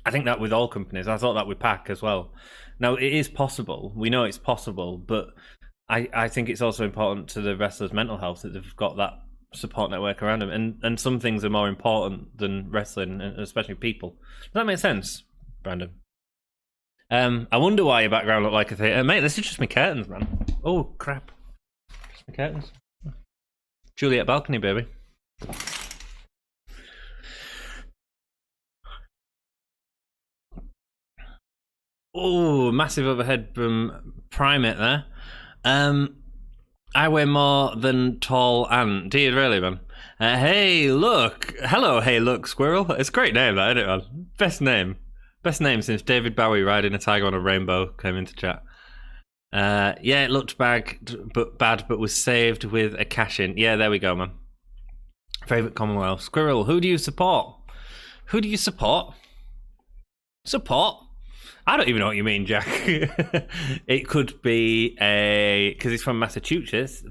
I think that with all companies. I thought that with PAC as well. Now, it is possible. We know it's possible, but I think it's also important to the wrestlers' mental health that they've got that support network around them. And some things are more important than wrestling, especially people. Does that make sense, Brandon? I wonder why your background looked like a theatre. Mate, this is just my curtains, man. Oh, crap. Just my curtains. Juliet balcony, baby. Oh, massive overhead from Primate there. I weigh more than tall Ant. Do you really, man? Hey, look. Hello, hey, look, squirrel. It's a great name, that, isn't it, man? Best name. Best name since David Bowie riding a tiger on a rainbow came into chat. Yeah, it looked bad, but was saved with a cash-in. Yeah, there we go, man. Favourite Commonwealth. Squirrel, who do you support? Who do you support? Support? I don't even know what you mean, Jack. It could be because he's from Massachusetts.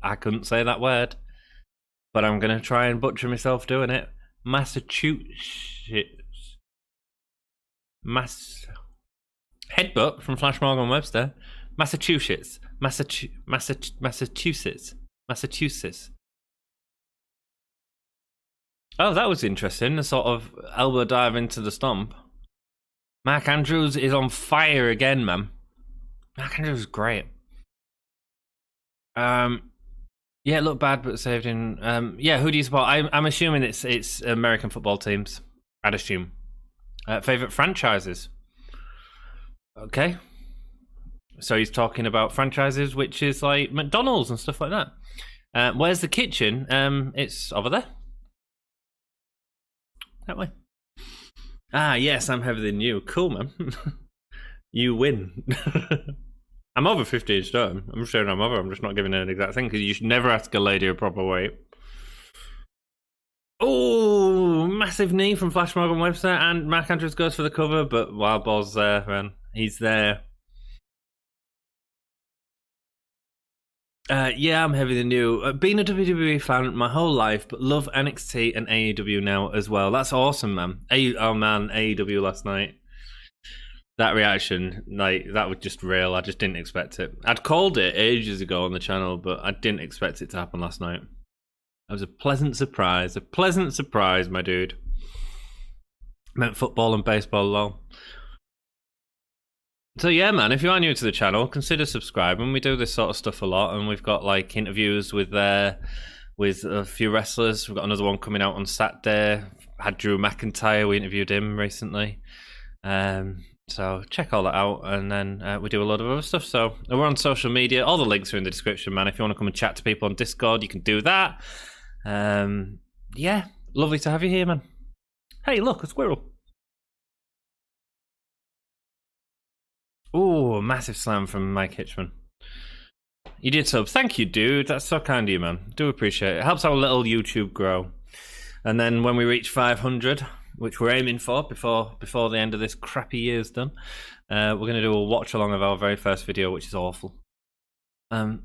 I couldn't say that word, but I'm going to try and butcher myself doing it. Massachusetts. Headbutt from Flash Morgan Webster. Massachusetts. Massachusetts. Oh, that was interesting. A sort of elbow dive into the stomp. Mark Andrews is on fire again, man. Mark Andrews is great. Yeah, it looked bad, but saved in. Yeah, who do you support? I'm assuming it's American football teams. I'd assume. Favorite franchises. Okay. So he's talking about franchises, which is like McDonald's and stuff like that. Where's the kitchen? It's over there. That way. Ah, yes, I'm heavier than you. Cool, man. You win. I'm over 15 stone. I'm just saying I'm over. I'm just not giving it an exact thing because you should never ask a lady a proper weight. Oh, massive knee from Flash Morgan Webster, and Mark Andrews goes for the cover, but Wild Ball's there, man. He's there. Yeah, I'm heavier than you. Been a WWE fan my whole life, but love NXT and AEW now as well. That's awesome, man. Oh man, AEW last night. That reaction, like, that was just real. I just didn't expect it. I'd called it ages ago on the channel, but I didn't expect it to happen last night. It was a pleasant surprise. A pleasant surprise, my dude. Meant football and baseball, lol. So yeah, man, if you are new to the channel, consider subscribing. We do this sort of stuff a lot, and we've got like interviews with a few wrestlers. We've got another one coming out on Saturday. Had Drew McIntyre. We interviewed him recently. So check all that out, and then we do a lot of other stuff. So we're on social media. All the links are in the description, man. If you want to come and chat to people on Discord, you can do that. Yeah, lovely to have you here, man. Hey, look, a squirrel. Oh, massive slam from Mike Hitchman. You did sub. Thank you, dude. That's so kind of you, man. Do appreciate it. It helps our little YouTube grow. And then when we reach 500, which we're aiming for before the end of this crappy year's done, we're going to do a watch along of our very first video, which is awful. Meant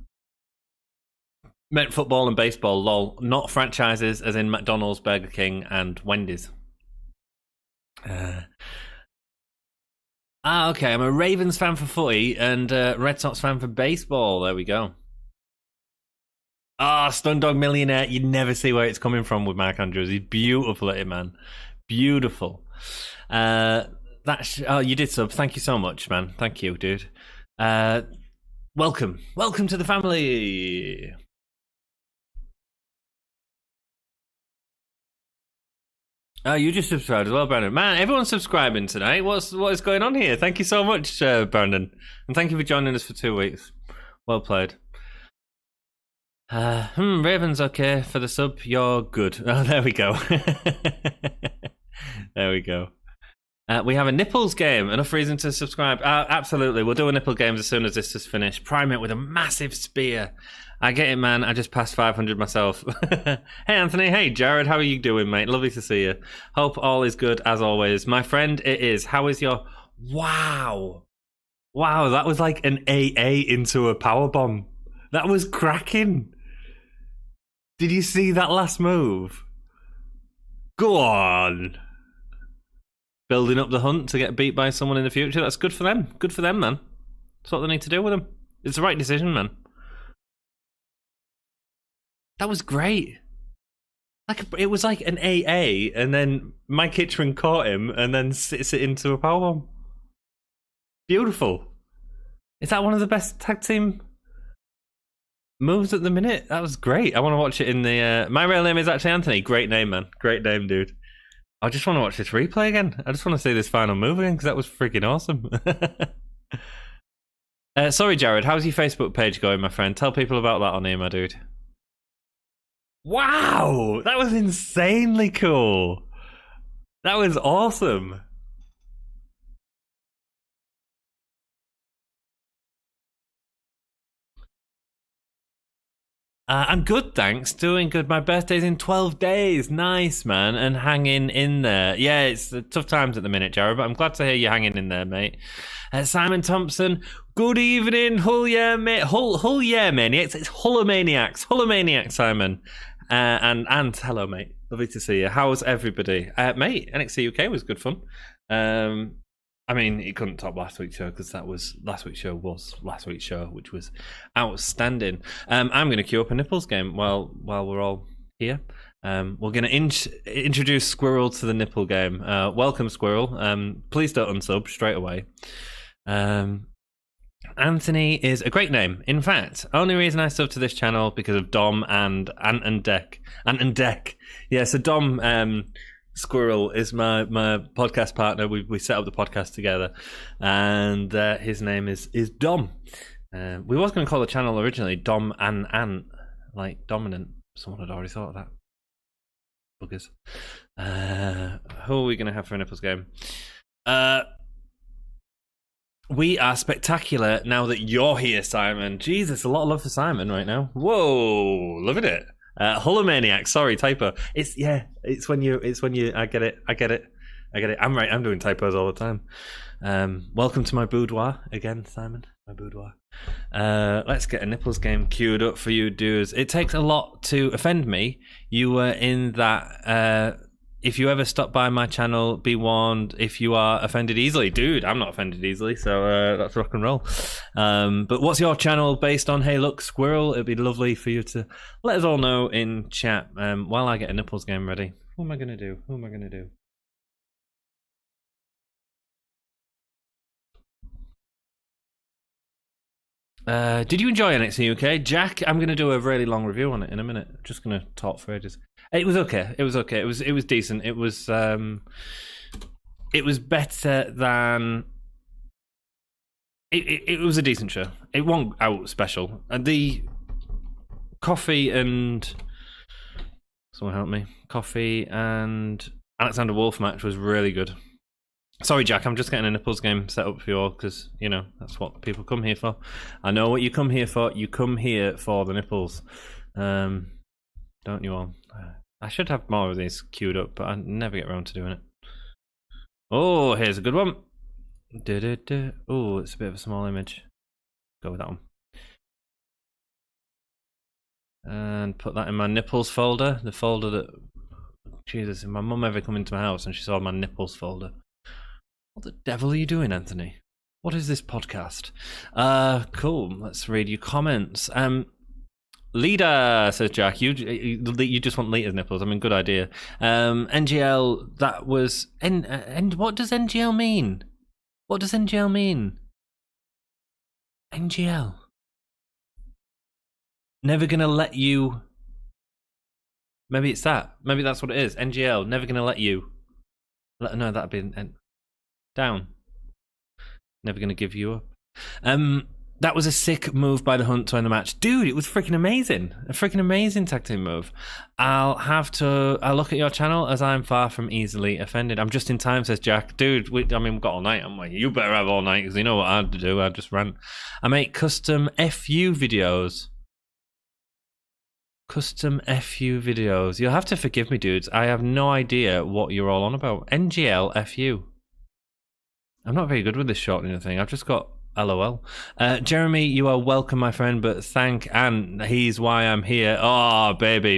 football and baseball, lol. Not franchises, as in McDonald's, Burger King, and Wendy's. Okay. I'm a Ravens fan for footy and Red Sox fan for baseball. There we go. Stun Dog Millionaire. You never see where it's coming from with Mark Andrews. He's beautiful at it, man. Beautiful. You did sub. Thank you so much, man. Thank you, dude. Welcome to the family. You just subscribed as well, Brandon. Man, everyone's subscribing tonight. What is going on here? Thank you so much, Brandon. And thank you for joining us for 2 weeks. Well played. Raven's okay for the sub. You're good. Oh, there we go. There we go. We have a nipples game. Enough reason to subscribe. Absolutely. We'll do a nipple game as soon as this is finished. Prime it with a massive spear. I get it, man. I just passed 500 myself. Hey, Anthony. Hey, Jared. How are you doing, mate? Lovely to see you. Hope all is good, as always. My friend, it is. How is your... Wow. Wow, that was like an AA into a powerbomb. That was cracking. Did you see that last move? Go on. Building up the hunt to get beat by someone in the future. That's good for them. Good for them, man. That's what they need to do with them. It's the right decision, man. That was great. It was like an AA, and then Mike Hitchman caught him, and then sits it into a powerbomb. Beautiful. Is that one of the best tag team moves at the minute? That was great. I want to watch it in the... My real name is actually Anthony. Great name, man. Great name, dude. I just want to watch this replay again. I just want to see this final move again, because that was freaking awesome. Sorry, Jared. How's your Facebook page going, my friend? Tell people about that on here, my dude. Wow! That was insanely cool. That was awesome. I'm good, thanks. Doing good. My birthday's in 12 days. Nice, man. And hanging in there. Yeah, it's tough times at the minute, Jared, but I'm glad to hear you're hanging in there, mate. Simon Thompson, good evening. Hull yeah, mate. Hull yeah, maniacs. It's Hullamaniacs. Hullamaniacs, Simon. And hello, mate. Lovely to see you. How's everybody? Mate, NXT UK was good fun. I mean, it couldn't top last week's show because last week's show, which was outstanding. I'm going to queue up a nipples game while we're all here. We're going to introduce Squirrel to the nipple game. Welcome, Squirrel. Please don't unsub straight away. Anthony is a great name. In fact, only reason I sub to this channel because of Dom and Ant and Deck. Yeah, so Dom Squirrel is my podcast partner. We set up the podcast together, and his name is Dom. We was going to call the channel originally Dom and Ant, like dominant. Someone had already thought of that. Buggers. Who are we going to have for a nipples game? We are spectacular now that you're here, Simon. Jesus, a lot of love for Simon right now. Whoa, loving it. Hulomaniac, sorry, typo. It's when you. I get it. I'm right. I'm doing typos all the time. Welcome to my boudoir again, Simon. My boudoir. Let's get a nipples game queued up for you, dudes. It takes a lot to offend me. You were in that. If you ever stop by my channel, be warned if you are offended easily. Dude, I'm not offended easily, so that's rock and roll. But what's your channel based on? Hey, look, Squirrel. It'd be lovely for you to let us all know in chat while I get a nipples game ready. Who am I going to do? Did you enjoy NXT UK? Jack, I'm going to do a really long review on it in a minute. I'm just going to talk for ages. It was okay. It was decent. It was better than... It was a decent show. It wasn't out special. And the Coffey and... Someone help me. Coffey and Alexander Wolfe match was really good. Sorry, Jack, I'm just getting a nipples game set up for you all because, you know, that's what people come here for. I know what you come here for. You come here for the nipples. Don't you all? I should have more of these queued up, but I never get around to doing it. Oh, here's a good one. Oh, it's a bit of a small image. Go with that one. And put that in my nipples folder. The folder that... Jesus, if my mum ever come into my house and she saw my nipples folder... What the devil are you doing, Anthony? What is this podcast? Cool. Let's read your comments. Leader, says Jack. You just want Lita's nipples. I mean, good idea. NGL, that was... And what does NGL mean? What does NGL mean? NGL. Never gonna let you... Maybe it's that. Maybe that's what it is. NGL, never gonna let you... No, that'd be... Down. Never gonna give you up. That was a sick move by the Hunt to end the match. Dude, it was freaking amazing. A freaking amazing tag team move. I'll look at your channel as I'm far from easily offended. I'm just in time, says Jack. Dude, we've got all night, haven't we? You better have all night because you know what I'd do. I'd just rant. I make custom FU videos. Custom FU videos. You'll have to forgive me, dudes. I have no idea what you're all on about. NGL FU. I'm not very good with this shortening thing. I've just got LOL. Jeremy, you are welcome, my friend, but thank and he's why I'm here. Oh, baby.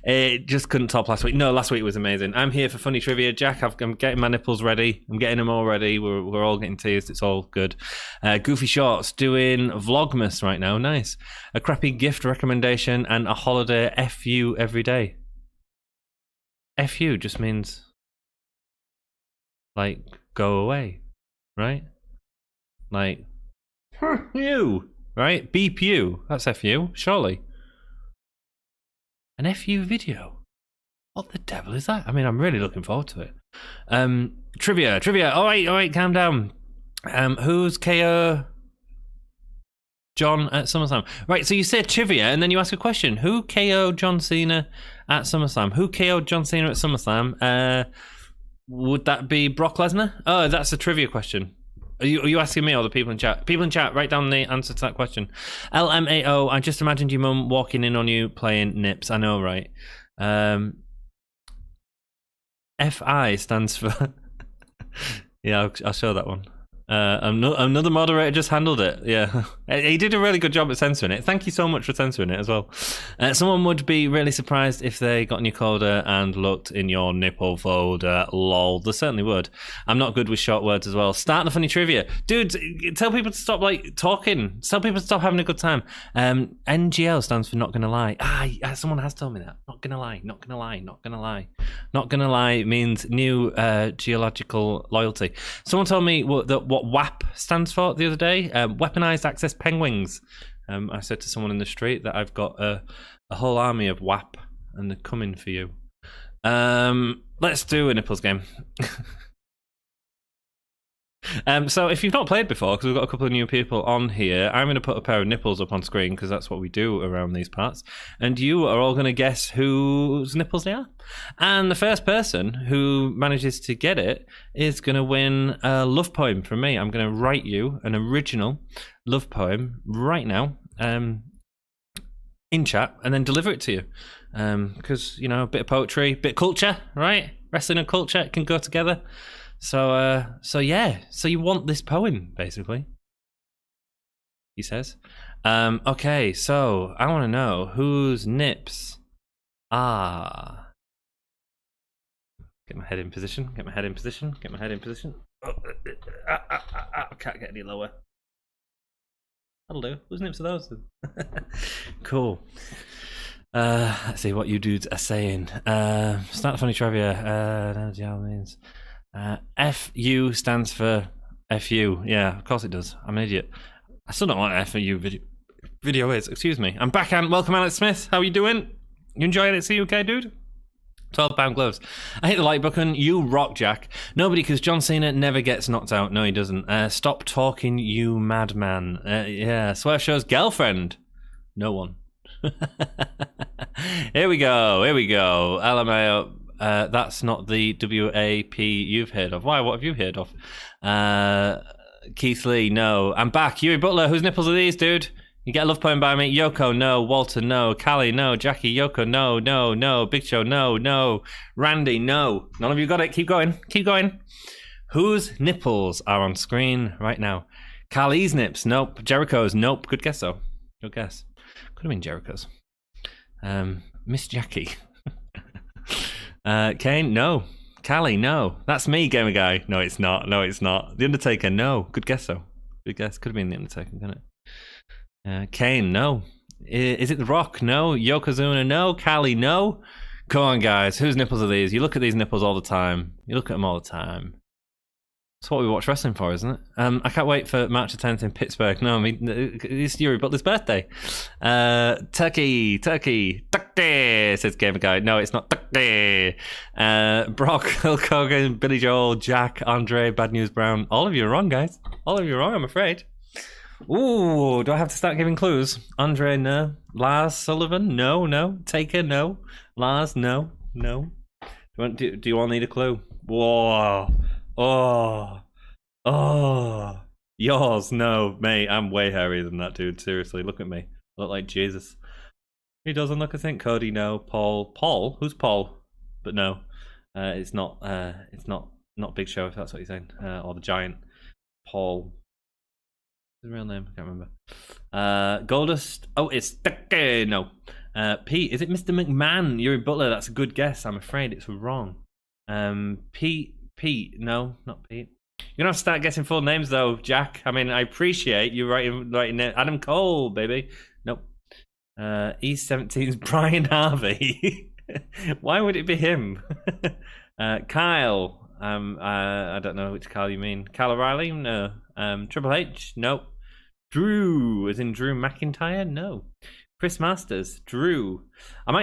It just couldn't top last week. No, last week was amazing. I'm here for funny trivia. Jack, I'm getting my nipples ready. I'm getting them all ready. We're all getting teased. It's all good. Goofy Shorts doing Vlogmas right now. Nice. A crappy gift recommendation and a holiday FU every day. FU just means like go away, right? Like, you, right? Beep you. That's FU, surely. An FU video? What the devil is that? I mean, I'm really looking forward to it. Trivia. All right, calm down. Who's KO John at SummerSlam? Right, so you say trivia and then you ask a question. Who KO'd John Cena at SummerSlam? Who KO'd John Cena at SummerSlam? Would that be Brock Lesnar? Oh, that's a trivia question. Are you asking me or the people in chat? People in chat, write down the answer to that question. LMAO, I just imagined your mum walking in on you playing Nips. I know, right? FI stands for... Yeah, I'll show that one. Another moderator just handled it. Yeah, he did a really good job at censoring it. Thank you so much for censoring it as well. Someone would be really surprised if they got in your coder and looked in your nipple folder. Lol, they certainly would. I'm not good with short words as well. Start the funny trivia, dude. Tell people to stop talking. Tell people to stop having a good time. NGL stands for not gonna lie. Someone has told me that. Not gonna lie. Not gonna lie means new geological loyalty. Someone told me what WAP stands for the other day. Weaponized Access Penguins. I said to someone in the street that I've got a whole army of WAP and they're coming for you. Let's do a nipples game. So if you've not played before, because we've got a couple of new people on here, I'm going to put a pair of nipples up on screen because that's what we do around these parts. And you are all going to guess whose nipples they are. And the first person who manages to get it is going to win a love poem from me. I'm going to write you an original love poem right now in chat and then deliver it to you. Because, you know, a bit of poetry, bit of culture, right? Wrestling and culture can go together. So yeah. So you want this poem, basically, he says. Okay, so I want to know whose nips are... Get my head in position, get my head in position, get my head in position. Oh, I can't get any lower. That'll do. Whose nips are those? Cool. Let's see what you dudes are saying. Start the funny trivia. No, means. FU stands for FU. Yeah, of course it does. I'm an idiot. I still don't know what FU video is. Excuse me. I'm back, and welcome, Alex Smith. How are you doing? You enjoying NXT UK, dude? 12-pound gloves. I hit the like button. You rock, Jack. Nobody, because John Cena never gets knocked out. No, he doesn't. Stop talking, you madman. Yeah, Swerve Show's girlfriend. No one. Here we go. LMAO. That's not the WAP you've heard of. Why? What have you heard of? Keith Lee, no. I'm back. Yuri Butler, whose nipples are these, dude? You get a love poem by me. Yoko, no. Walter, no. Callie, no. Jackie, Yoko, no. Big Show, no. Randy, no. None of you got it. Keep going. Whose nipples are on screen right now? Callie's nips, nope. Jericho's, nope. Good guess, though. Good guess. Could have been Jericho's. Miss Jackie. Kane, no. Callie, no. That's me, Gamer Guy. No, it's not. The Undertaker, no. Good guess, though. Good guess. Could have been The Undertaker, couldn't it? Kane, no. Is it The Rock? No. Yokozuna, no. Callie, no. Come on, guys. Whose nipples are these? You look at these nipples all the time. That's what we watch wrestling for, isn't it? I can't wait for March the 10th in Pittsburgh. No, I mean, it's Yuri Butler's birthday. Turkey, says Gamer Guy. No, it's not turkey. Brock, Hulk Hogan, Billy Joel, Jack, Andre, Bad News Brown. All of you are wrong, guys. All of you are wrong, I'm afraid. Ooh, do I have to start giving clues? Andre, no. Lars Sullivan, no. Taker, no. Lars, no. Do you all need a clue? Whoa. Oh. Yours, no. Mate, I'm way hairier than that, dude. Seriously, look at me. I look like Jesus. He doesn't look a thing. Cody, no. Paul? Who's Paul? But no. It's not Big Show, if that's what you're saying. Or the Giant. Paul. His real name? I can't remember. Goldust. Oh, it's no. Pete. Is it Mr. McMahon? Yuri Butler. That's a good guess. I'm afraid it's wrong. Pete. No, not Pete. You're gonna have to start guessing full names though, Jack. I mean, I appreciate you writing Adam Cole, baby. Nope. E17's Brian Harvey. Why would it be him? Kyle. I don't know which Kyle you mean. Kyle O'Reilly? No. Triple H? Nope. Drew, as in Drew McIntyre? No. Chris Masters? Drew. There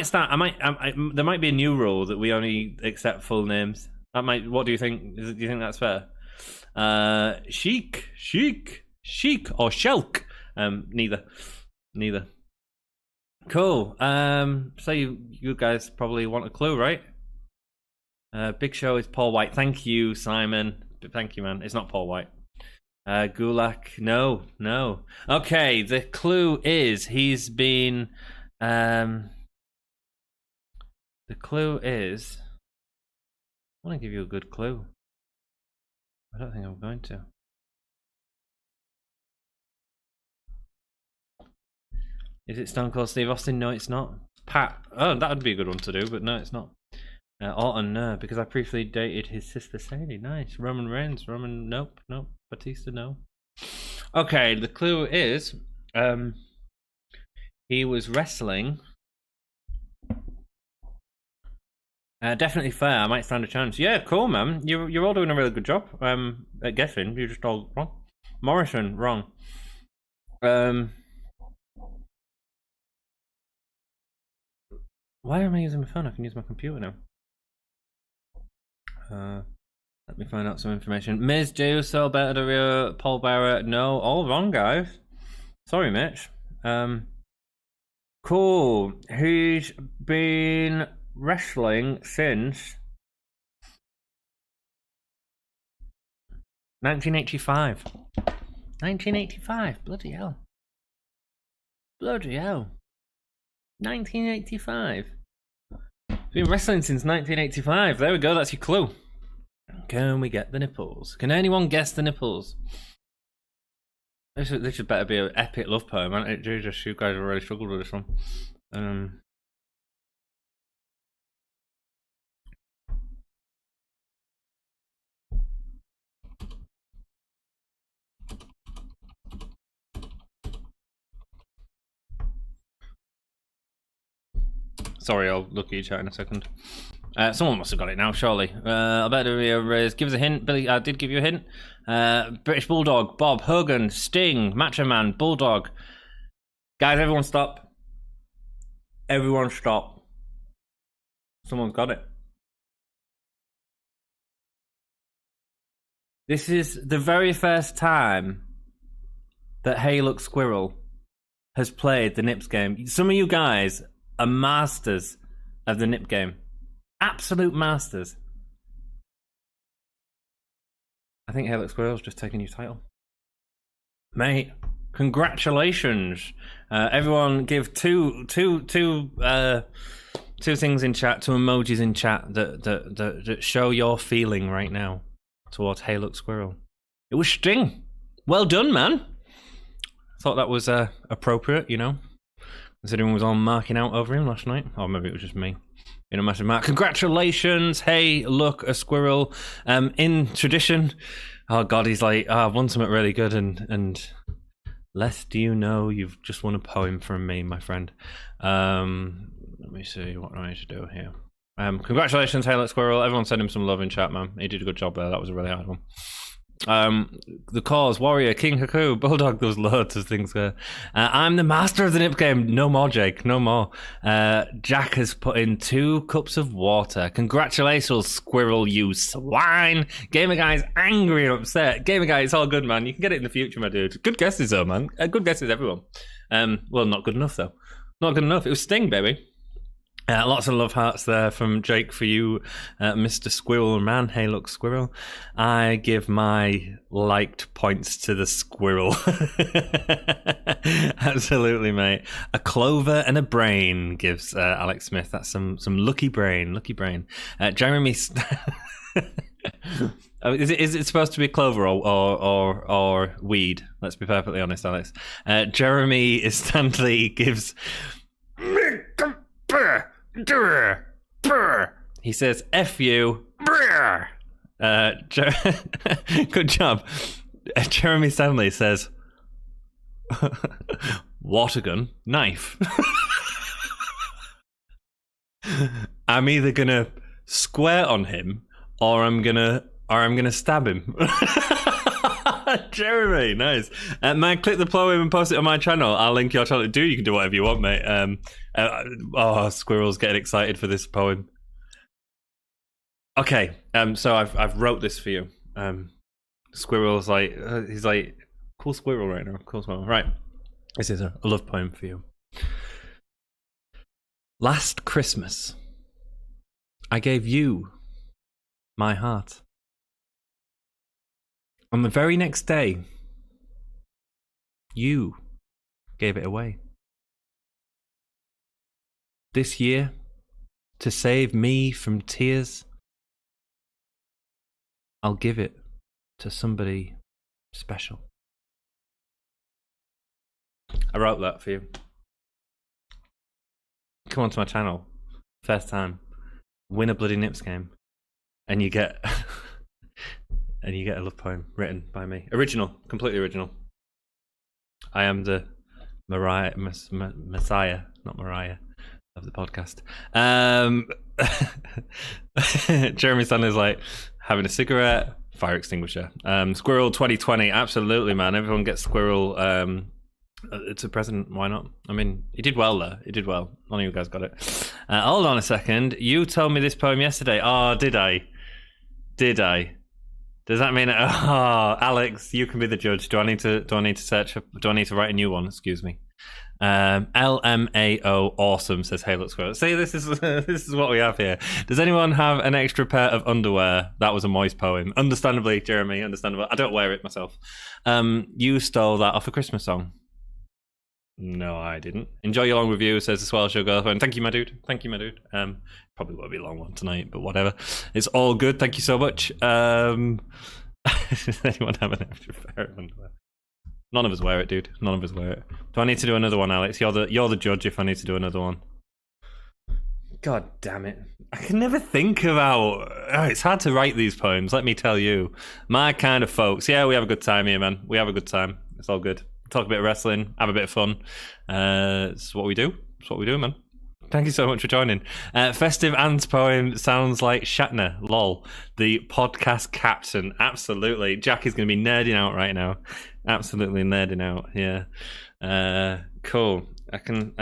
might be a new rule that we only accept full names. What do you think? Do you think that's fair? Sheik, or Shelk? Neither. Cool. So you guys probably want a clue, right? Big Show is Paul White. Thank you, Simon. Thank you, man. It's not Paul White. Gulak, no. Okay, the clue is he's been. The clue is. I want to give you a good clue. I don't think I'm going to. Is it Stone Cold Steve Austin? No, it's not. Pat. Oh, that would be a good one to do, but no, it's not. Orton, no, because I briefly dated his sister Sadie. Nice. Roman Reigns. Nope. Batista, no. Okay, the clue is he was wrestling. Definitely fair. I might stand a chance. Yeah, cool, man. You're all doing a really good job. At guessing, you're just all wrong. Morrison, wrong. Why am I using my phone? I can use my computer now. Let me find out some information. Ms. Do, so better, Paul Bearer. No, all wrong, guys. Sorry, Mitch. Cool. He's been wrestling since 1985. 1985. Bloody hell. Bloody hell. 1985. Been wrestling since 1985. There we go, that's your clue. Can we get the nipples? Can anyone guess the nipples? This should better be an epic love poem, hasn't it? Jesus, you guys have really struggled with this one. Sorry, I'll look at your chat in a second. Someone must have got it now, surely. I better give us a hint. Billy, I did give you a hint. British Bulldog, Bob, Hogan, Sting, Macho Man, Bulldog. Guys, everyone stop. Everyone stop. Someone's got it. This is the very first time that Hey Look Squirrel has played the Nips game. Some of you guys are masters of the Nip game. Absolute masters. I think Hey Look Squirrel's just taken your title. Mate, congratulations. Everyone give two things in chat, two emojis in chat that show your feeling right now towards Hey Look Squirrel. It was Sting. Well done, man. Thought that was appropriate, you know, considering we was all marking out over him last night. Or maybe it was just me in a massive mark. Congratulations, Hey Look a Squirrel. In tradition, oh god, he's like, I've won something really good, and lest you know, you've just won a poem from me, my friend. Let me see, what do I need to do here? Congratulations, Hey Look Squirrel. Everyone send him some love in chat, man. He did a good job there. That was a really hard one. The Cause, Warrior, King Haku, Bulldog, there was loads of things there. I'm the master of the Nip game. No more, Jake, no more. Jack has put in 2 cups of water. Congratulations, Squirrel, you swine. Gamer Guy's angry and upset. Gamer Guy, it's all good, man. You can get it in the future, my dude. Good guesses, though, man. Good guesses, everyone. Well, not good enough, though. Not good enough. It was Sting, baby. Lots of love hearts there from Jake for you, Mr. Squirrel Man. Hey, look, Squirrel. I give my liked points to the Squirrel. Absolutely, mate. A clover and a brain, gives Alex Smith. That's some lucky brain, lucky brain. Jeremy... Is it supposed to be clover or weed? Let's be perfectly honest, Alex. Jeremy Stanley gives... He says, F you. Good job. Jeremy Stanley says, water gun, knife. I'm either gonna square on him or I'm gonna stab him. Jeremy, nice. Man, click the poem and post it on my channel. I'll link your channel. Dude, you can do whatever you want, mate. Squirrel's getting excited for this poem. Okay, so I've wrote this for you. Squirrel's like, he's like, cool squirrel right now. Cool squirrel. Right. This is a love poem for you. Last Christmas, I gave you my heart. On the very next day, you gave it away. This year, to save me from tears, I'll give it to somebody special. I wrote that for you. Come onto my channel, first time, win a bloody Nips game, and you get... and you get a love poem written by me. Original, completely original. I am the Messiah, not Mariah, of the podcast. Jeremy Stanley's like, having a cigarette, fire extinguisher. Squirrel 2020, absolutely, man. Everyone gets Squirrel. It's a present, why not? I mean, he did well there. He did well. None of you guys got it. Hold on a second. You told me this poem yesterday. Oh, did I? Did I? Does that mean? Oh, Alex, you can be the judge. Do I need to search? Do I need to write a new one? Excuse me. LMAO awesome says Hey Look Squirrel. See, this is what we have here. Does anyone have an extra pair of underwear? That was a moist poem. Understandably, Jeremy, understandable. I don't wear it myself. You stole that off a Christmas song. No, I didn't. Enjoy your long review, says the Swell Show girlfriend. Thank you, my dude. Thank you, my dude. Probably won't be a long one tonight, but whatever. It's all good. Thank you so much. Does anyone have an extra pair of underwear? None of us wear it, dude. None of us wear it. Do I need to do another one, Alex? You're the judge if I need to do another one. God damn it. I can never think about... it's hard to write these poems, let me tell you. My kind of folks. Yeah, we have a good time here, man. We have a good time. It's all good. Talk a bit of wrestling, have a bit of fun. It's what we do. It's what we do, man. Thank you so much for joining. Festive Ant's poem sounds like Shatner, lol. The podcast captain, absolutely. Jack is going to be nerding out right now. Absolutely nerding out, yeah. Cool. I can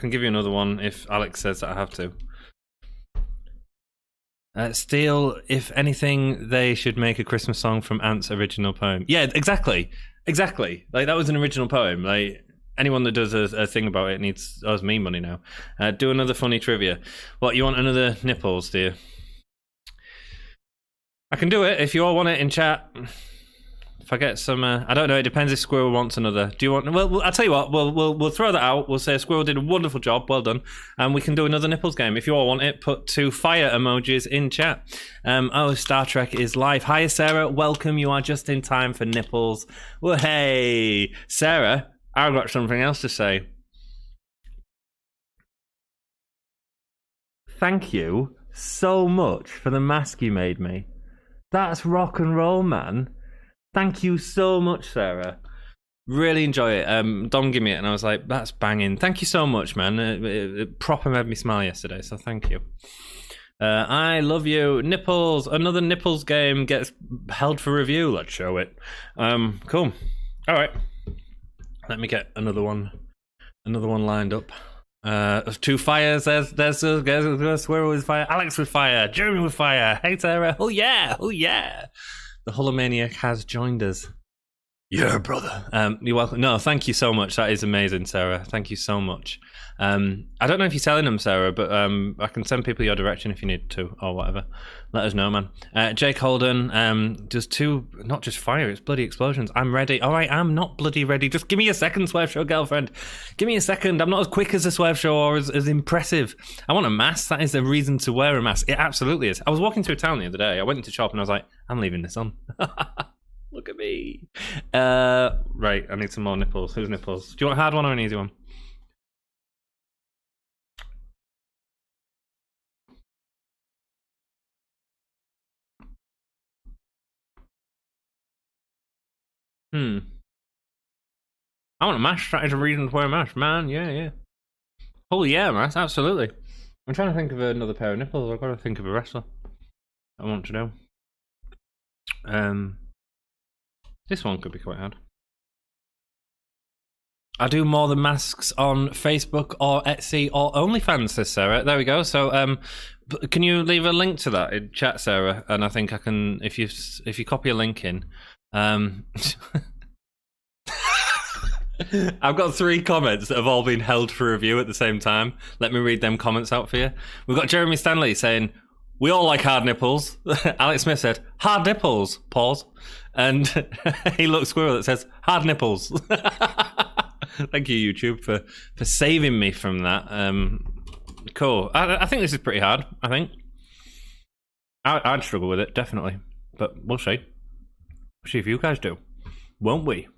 give you another one if Alex says that I have to. Steele, if anything, they should make a Christmas song from Ant's original poem. Yeah, exactly. Like, that was an original poem. Like, anyone that does a thing about it owes me money now. Do another funny trivia. What, you want another nipples, do you? I can do it if you all want it in chat. If I get some, I don't know. It depends if Squirrel wants another. Do you want? Well, I'll tell you what. We'll throw that out. We'll say Squirrel did a wonderful job. Well done. And we can do another nipples game. If you all want it, put 2 fire emojis in chat. Star Trek is live. Hi, Sarah. Welcome. You are just in time for nipples. Well, hey, Sarah. I've got something else to say. Thank you so much for the mask you made me. That's rock and roll, man. Thank you so much, Sarah. Really enjoy it. Dom gave me it, and I was like, that's banging. Thank you so much, man. It proper made me smile yesterday, so thank you. I love you. Nipples. Another nipples game gets held for review. Let's show it. Cool. All right. Let me get another one lined up. 2 fires. There's Squirrel with fire. Alex with fire. Jeremy with fire. Hey, Sarah. Oh, yeah. The Hulomaniac has joined us. Yeah, brother. You're welcome. No, thank you so much. That is amazing, Sarah. Thank you so much. I don't know if you're selling them, Sarah, but I can send people your direction if you need to or whatever. Let us know, man. Jake Holden, does 2, not just fire, it's bloody explosions. I'm ready. All right, I'm not bloody ready. Just give me a second, Swerve Show girlfriend. Give me a second. I'm not as quick as a Swerve Show or as impressive. I want a mask. That is a reason to wear a mask. It absolutely is. I was walking through town the other day. I went into shop and I was like, I'm leaving this on. Look at me. Right, I need some more nipples. Who's nipples? Do you want a hard one or an easy one? I want a mask. That is a reason to wear a mask, man. Yeah. Oh, yeah, mask. Absolutely. I'm trying to think of another pair of nipples. I've got to think of a wrestler I want to know. This one could be quite hard. I do more than masks on Facebook or Etsy or OnlyFans, says Sarah. There we go. So, can you leave a link to that in chat, Sarah? And I think I can, if you copy a link in. I've got 3 comments that have all been held for review at the same time. Let me read them comments out for you. We've got Jeremy Stanley saying, we all like hard nipples. Alex Smith said, hard nipples, pause. And he looks Squirrel that says, hard nipples. Thank you, YouTube, for saving me from that. Cool. I think this is pretty hard, I think. I'd struggle with it, definitely. But we'll see. We'll see if you guys do. Won't we?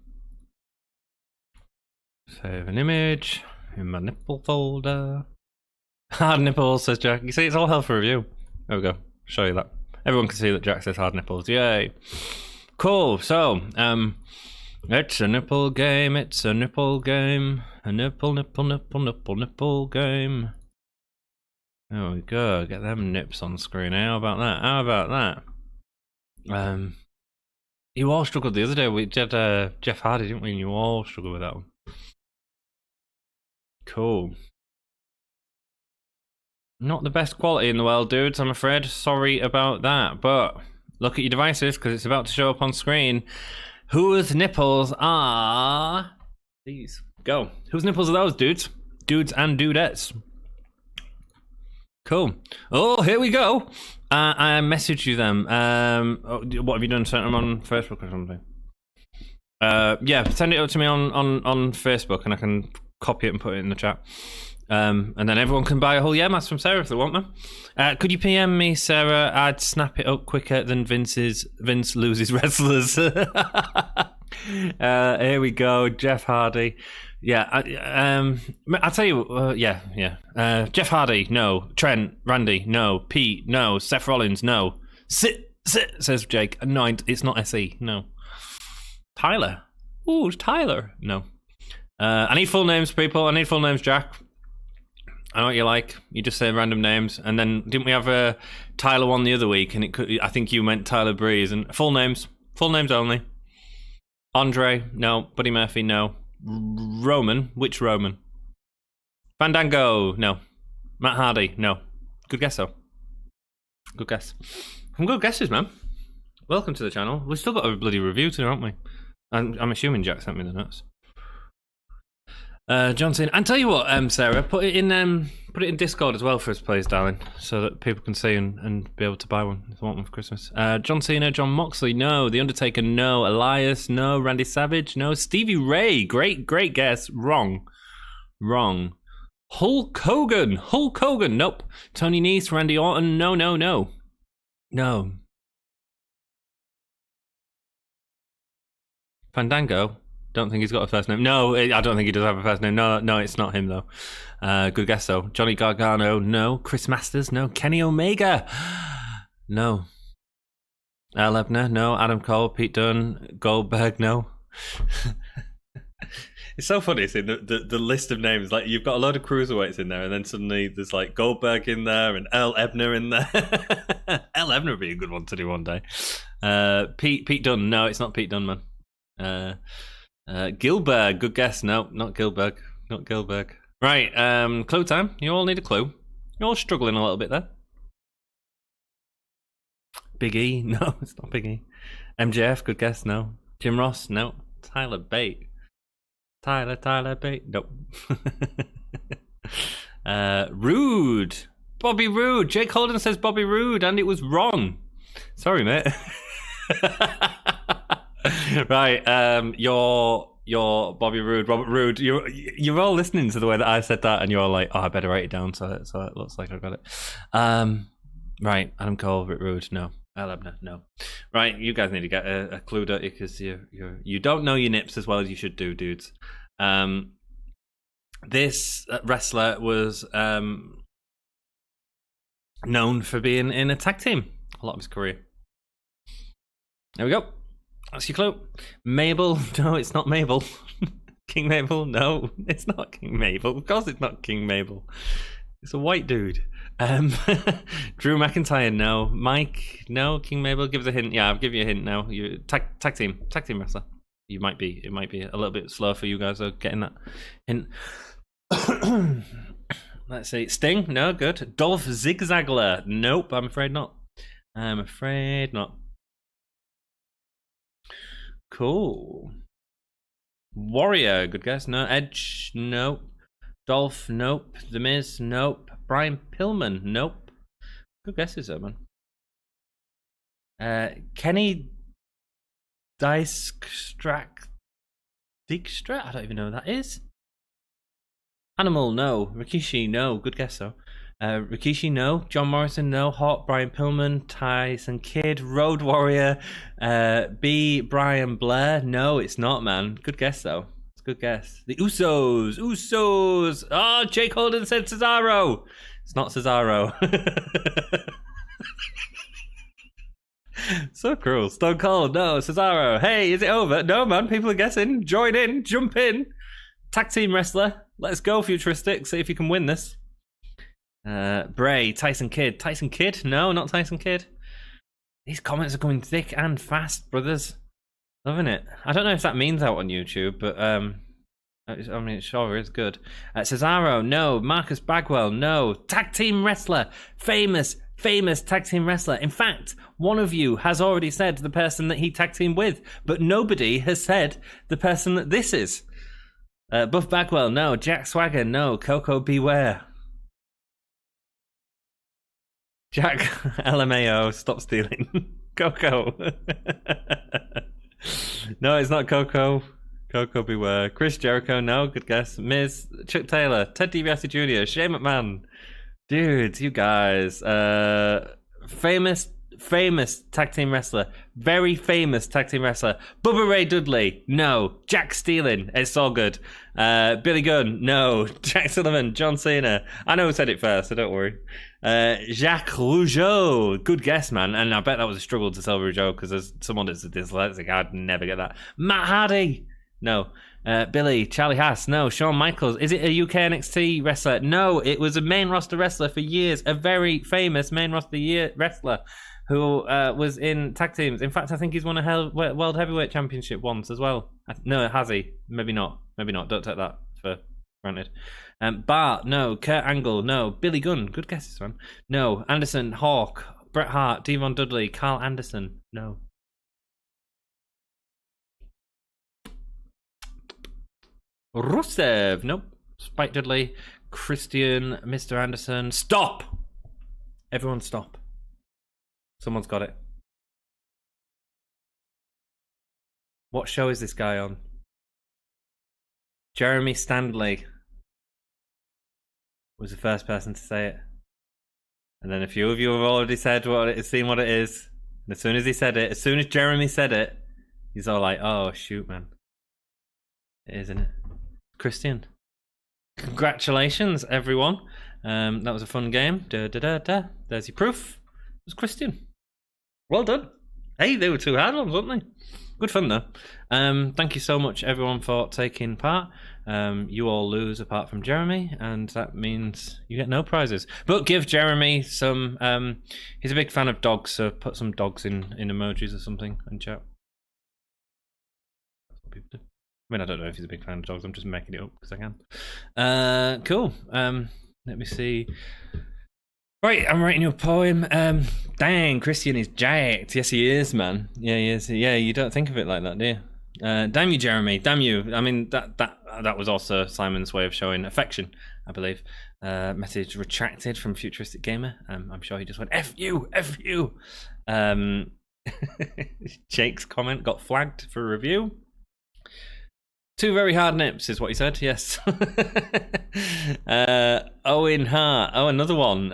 Save an image in my nipple folder. Hard nipples, says Jack. You see, it's all hell for review. There we go. Show you that. Everyone can see that Jack says hard nipples. Yay. Cool. So, it's a nipple game. It's a nipple game. A nipple game. There we go. Get them nips on screen. How about that? You all struggled the other day. We did Jeff Hardy, didn't we? And you all struggled with that one. Cool. Not the best quality in the world, dudes, I'm afraid. Sorry about that. But look at your devices, because it's about to show up on screen. Whose nipples are these? Go. Whose nipples are those, dudes? Dudes and dudettes. Cool. Oh, here we go. I messaged you them. What have you done? Sent them on Facebook or something? Yeah, send it up to me on Facebook, and I can copy it and put it in the chat. And then everyone can buy a whole yeah mask from Sarah if they want them. Could you PM me, Sarah? I'd snap it up quicker than Vince loses wrestlers. Here we go, Jeff Hardy. Yeah, I'll tell you. Yeah. Jeff Hardy, no. Trent, Randy, no. Pete, no. Seth Rollins, no. Sit, says Jake. No, it's not SE, no. Tyler. Ooh, Tyler. No. I need full names, people. I need full names, Jack. I know what you like. You just say random names, and then didn't we have Tyler one the other week? And I think you meant Tyler Breeze. And full names only. Andre, no. Buddy Murphy, no. Roman, which Roman? Fandango, no. Matt Hardy, no. Good guess though. Good guess. Some good guesses, man. Welcome to the channel. We've still got a bloody review to do, haven't we? I'm assuming Jack sent me the notes. Johnson, and tell you what, Sarah, put it in Discord as well for us, please, darling, so that people can see and be able to buy one if they want one for Christmas. John Cena, John Moxley, no. The Undertaker, no. Elias, no. Randy Savage, no. Stevie Ray, great guess. Wrong. Hulk Hogan, nope. Tony Nese, Randy Orton, no. Fandango. Don't think he's got a first name. No, I don't think he does have a first name. No, it's not him though. Good guess though. Johnny Gargano, no. Chris Masters, no. Kenny Omega, no. Earl Ebner, no. Adam Cole, Pete Dunne, Goldberg, no. It's so funny seeing the list of names. Like, you've got a load of cruiserweights in there, and then suddenly there's like Goldberg in there and Earl Ebner in there. Earl Ebner would be a good one to do one day. Pete Dunne, no, it's not Pete Dunne, man. Gilbert, good guess. No, not Gilbert. Right, clue time. You all need a clue. You're all struggling a little bit there. Big E, no, it's not Big E. MJF, good guess. No. Jim Ross, no. Tyler Bate, nope. Rude, Bobby Roode. Jake Holden says Bobby Roode, and it was wrong. Sorry, mate. Right, you're Bobby Roode, Robert Roode. You're all listening to the way that I said that, and you're all like, oh, I better write it down so it looks like I got it. Right, Adam Cole, Rick Rude, no. Al Ebner, no. Right, you guys need to get a clue, don't you? Because you don't know your nips as well as you should do, dudes. This wrestler was known for being in a tag team a lot of his career. There we go. That's your clue. Mabel. No, it's not Mabel. King Mabel. No, it's not King Mabel. Of course it's not King Mabel. It's a white dude. Drew McIntyre. No. Mike. No. King Mabel. Give us a hint. Yeah, I'll give you a hint now. You tag team wrestler. It might be a little bit slow for you guys though, getting that hint. Let's see. Sting. No, good. Dolph Ziggler. Nope. I'm afraid not. Cool. Warrior, good guess. No. Edge, nope. Dolph, nope. The Miz, nope. Brian Pillman, nope. Good guesses, though, man. Kenny Dijkstra. I don't even know who that is. Animal, no. Rikishi, no. Good guess, though. Rikishi, no. John Morrison, no. Hawk, Brian Pillman, Tyson Kidd, Road Warrior, B. Brian Blair. No, it's not, man. Good guess, though. It's a good guess. The Usos. Oh, Jake Holden said Cesaro. It's not Cesaro. So cruel. Stone Cold, no. Cesaro. Hey, is it over? No, man. People are guessing. Join in. Jump in. Tag team wrestler. Let's go, Futuristic. See if you can win this. Bray, Tyson Kidd. Tyson Kidd? No, not Tyson Kidd. These comments are coming thick and fast, brothers. Loving it. I don't know if that means out on YouTube, but I mean, it sure is good. Cesaro, no. Marcus Bagwell, no. Tag team wrestler. Famous tag team wrestler. In fact, one of you has already said the person that he tag teamed with, but nobody has said the person that this is. Buff Bagwell, no. Jack Swagger, no. Coco Beware. Jack LMAO, stop stealing. Coco. No, it's not Coco. Coco Beware. Chris Jericho, no, good guess. Miz, Chuck Taylor, Ted DiBiase Jr., Shane McMahon. Dude, you guys. Famous tag team wrestler. Very famous tag team wrestler. Bubba Ray Dudley, no. Jack Steeling, it's all good. Billy Gunn, no. Jack Sullivan, John Cena. I know who said it first, so don't worry. Jacques Rougeau, good guess, man. And I bet that was a struggle to spell Rougeau because there's someone that's dyslexic. I'd never get that. Matt Hardy, no. Billy, Charlie Haas, no. Shawn Michaels, is it a UK NXT wrestler? No, it was a main roster wrestler for years. A very famous main roster wrestler who was in tag teams. In fact, I think he's won a World Heavyweight Championship once as well. No, has he? Maybe not. Don't take that for granted. Bart, no. Kurt Angle, no. Billy Gunn, good guesses, man. No. Anderson, Hawk, Bret Hart, Devon Dudley, Carl Anderson, no. Rusev, nope. Spike Dudley, Christian, Mr. Anderson. Stop! Everyone stop. Someone's got it. What show is this guy on? Jeremy Stanley was the first person to say it. And then a few of you have already said seen what it is. And as soon as he said it, as soon as Jeremy said it, he's all like, oh, shoot, man. It is, isn't it? Christian. Congratulations, everyone. That was a fun game. There's your proof. It was Christian. Well done. Hey, they were 2 hard ones, weren't they? Good fun, though. Thank you so much, everyone, for taking part. You all lose apart from Jeremy, and that means you get no prizes. But give Jeremy some... he's a big fan of dogs, so put some dogs in emojis or something in chat. That's what people do. I mean, I don't know if he's a big fan of dogs. I'm just making it up because I can. Cool. Let me see. Right, I'm writing you a poem. Dang, Christian is jacked. Yes, he is, man. Yeah, he is. Yeah, you don't think of it like that, do you? Damn you, Jeremy. Damn you. I mean, that was also Simon's way of showing affection, I believe. Message retracted from Futuristic Gamer. I'm sure he just went, F you, F you. Jake's comment got flagged for review. 2 very hard nips is what he said, yes. Owen Hart. Oh, another one.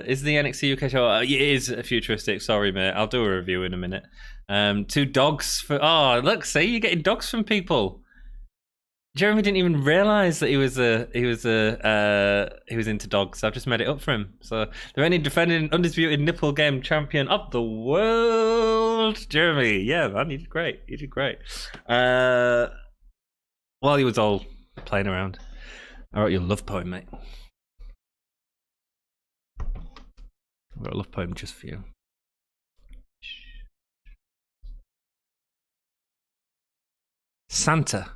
Is the NXT UK show? It is futuristic. Sorry, mate. I'll do a review in a minute. 2 dogs for... Oh, look, see? You're getting dogs from people. Jeremy didn't even realise that he was into dogs. I've just made it up for him. So, the reigning defending undisputed nipple game champion of the world, Jeremy. Yeah, man, you did great. You did great. While he was all playing around, I wrote you a love poem, mate. I wrote a love poem just for you. Santa,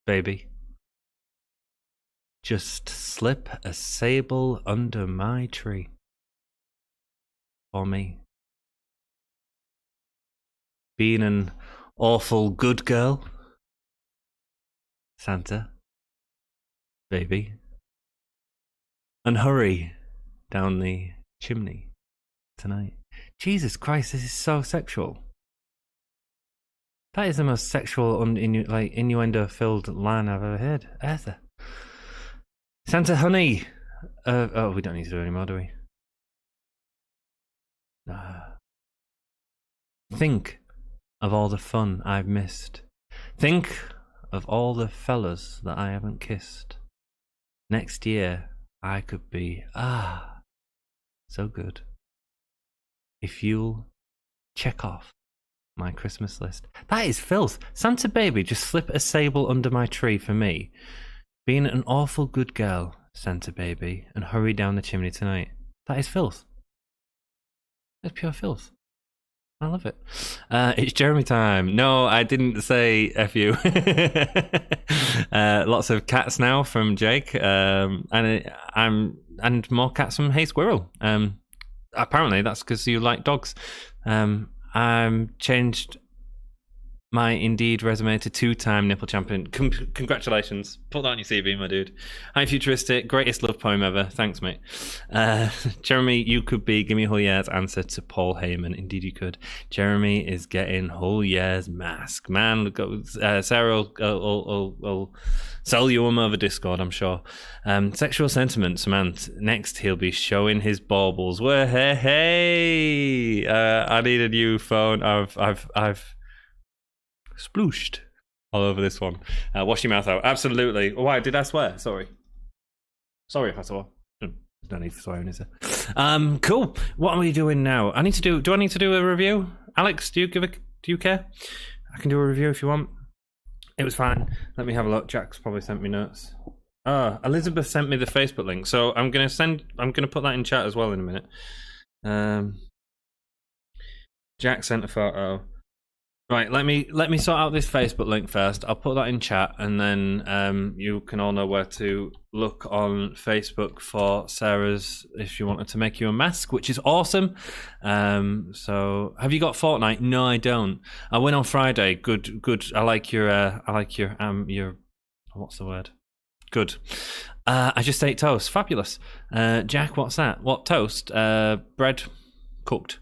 baby, just slip a sable under my tree for me. Being an awful good girl, Santa, baby, and hurry down the chimney tonight. Jesus Christ, this is so sexual. That is the most sexual, innuendo-filled line I've ever heard. Ever. Santa, honey. Oh, we don't need to do it anymore, do we? Think of all the fun I've missed. Think of all the fellas that I haven't kissed. Next year, I could be, so good. If you'll check off my Christmas list. That is filth. Santa baby, just slip a sable under my tree for me. Being an awful good girl, Santa baby, and hurry down the chimney tonight. That is filth. That's pure filth. I love it. It's Jeremy time. No, I didn't say F you. Lots of cats now from Jake, and more cats from Hey Squirrel. Apparently that's because you like dogs. I'm changed my Indeed resume to 2-time nipple champion. Congratulations. Put that on your CV, my dude. Hi, Futuristic. Greatest love poem ever. Thanks, mate. Jeremy, you could be Gimme Hullier's answer to Paul Heyman. Indeed, you could. Jeremy is getting Hullier's mask. Man, Sarah will sell you them over Discord, I'm sure. Sexual sentiments, man. Next, he'll be showing his baubles. Well, hey. I need a new phone. I've splooshed all over this one. Wash your mouth out. Absolutely. Why did I swear? Sorry if I swore. No need for swearing, is there? Cool. What are we doing now? Do I need to do a review? Alex, do you care? I can do a review if you want. It was fine. Let me have a look. Jack's probably sent me notes. Elizabeth sent me the Facebook link, so I'm gonna put that in chat as well in a minute. Jack sent a photo. Right, let me sort out this Facebook link first. I'll put that in chat, and then you can all know where to look on Facebook for Sarah's if you wanted to make you a mask, which is awesome. So have you got Fortnite? No, I don't. I went on Friday. Good. I like your what's the word? Good. I just ate toast. Fabulous. Jack, what's that? What toast? Bread cooked.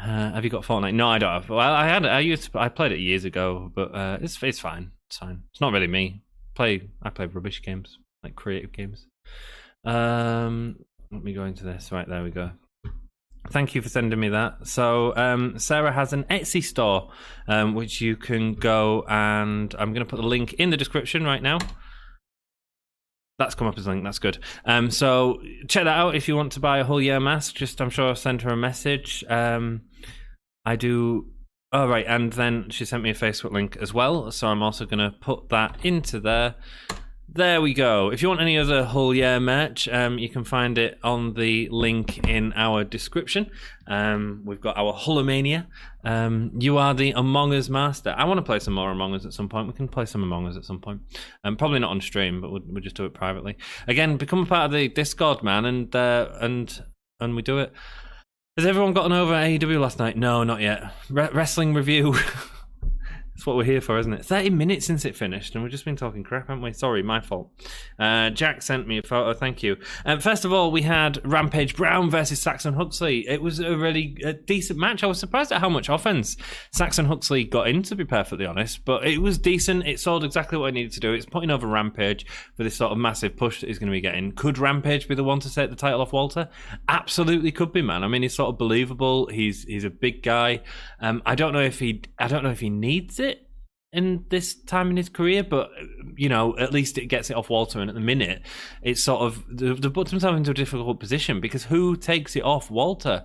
Have you got Fortnite? No, I don't have. Well, I played it years ago, but it's fine. It's fine. It's not really me. I play rubbish games, like creative games. Let me go into this. Right, there we go. Thank you for sending me that. So Sarah has an Etsy store, which you can go, and I'm going to put the link in the description right now. That's come up as a link. That's good. So check that out if you want to buy a whole year mask. I'm sure I'll send her a message. I do. Oh, right. And then she sent me a Facebook link as well. So I'm also going to put that into there. There we go. If you want any other whole year merch, you can find it on the link in our description. We've got our Hullamania. You are the Among Us master. I want to play some more Among Us at some point. We can play some Among Us at some point. Probably not on stream, but we'll just do it privately. Again, become a part of the Discord, man, and we do it. Has everyone gotten over AEW last night? No, not yet. Wrestling review. That's what we're here for, isn't it? 30 minutes since it finished, and we've just been talking crap, haven't we? Sorry, my fault. Jack sent me a photo, thank you. First of all, we had Rampage Brown versus Saxon Huxley. It was a really decent match. I was surprised at how much offense Saxon Huxley got in, to be perfectly honest, but it was decent. It sold exactly what I needed to do. It's putting over Rampage for this sort of massive push that he's going to be getting. Could Rampage be the one to take the title off Walter? Absolutely could be, man. I mean, he's sort of believable. He's a big guy. I don't know if he needs it in this time in his career, but at least it gets it off Walter, and at the minute it's sort of they've put themselves into a difficult position because who takes it off Walter?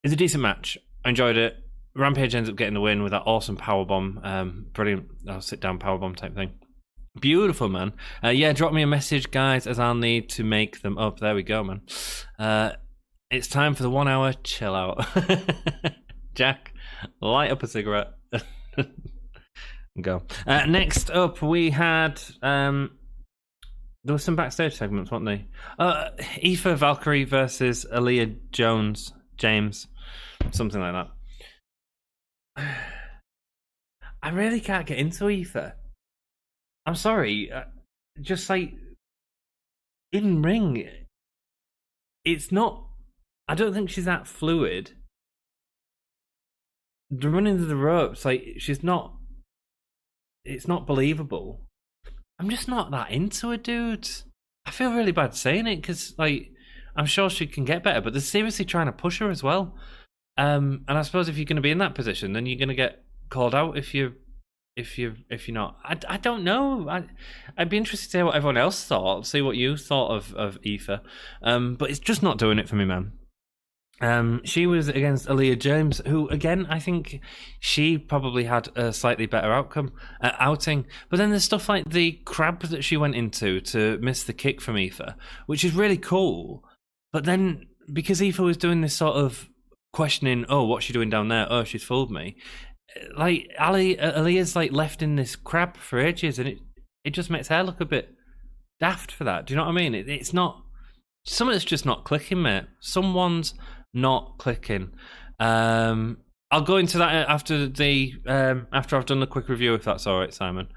It's a decent match. I enjoyed it. Rampage ends up getting the win with that awesome powerbomb. Brilliant. Sit down powerbomb type thing. Beautiful, man. Drop me a message, guys, as I'll need to make them up. There we go, man. It's time for the 1 hour chill out. Jack, light up a cigarette. Go. Next up, we had there were some backstage segments, weren't they? Iive Valkyrie versus Aaliyah James, something like that. I really can't get into Iive. I'm sorry. Just like in ring, it's not. I don't think she's that fluid. The running to the ropes, like she's not. It's not believable. I'm just not that into it, dude. I feel really bad saying it because, like, I'm sure she can get better, but they're seriously trying to push her as well. And I suppose if you're going to be in that position, then you're going to get called out if you're not. I don't know. I'd be interested to hear what everyone else thought. See what you thought of Iive. But it's just not doing it for me, man. She was against Aaliyah James, who again I think she probably had a slightly better outing. But then there's stuff like the crab that she went into to miss the kick from Iive, which is really cool. But then because Iive was doing this sort of questioning, oh, what's she doing down there? Oh, she's fooled me. Like Aaliyah's like left in this crab for ages, and it just makes her look a bit daft for that. Do you know what I mean? It's not. Something's just not clicking, mate. Someone's not clicking. I'll go into that after I've done the quick review, if that's all right, Simon.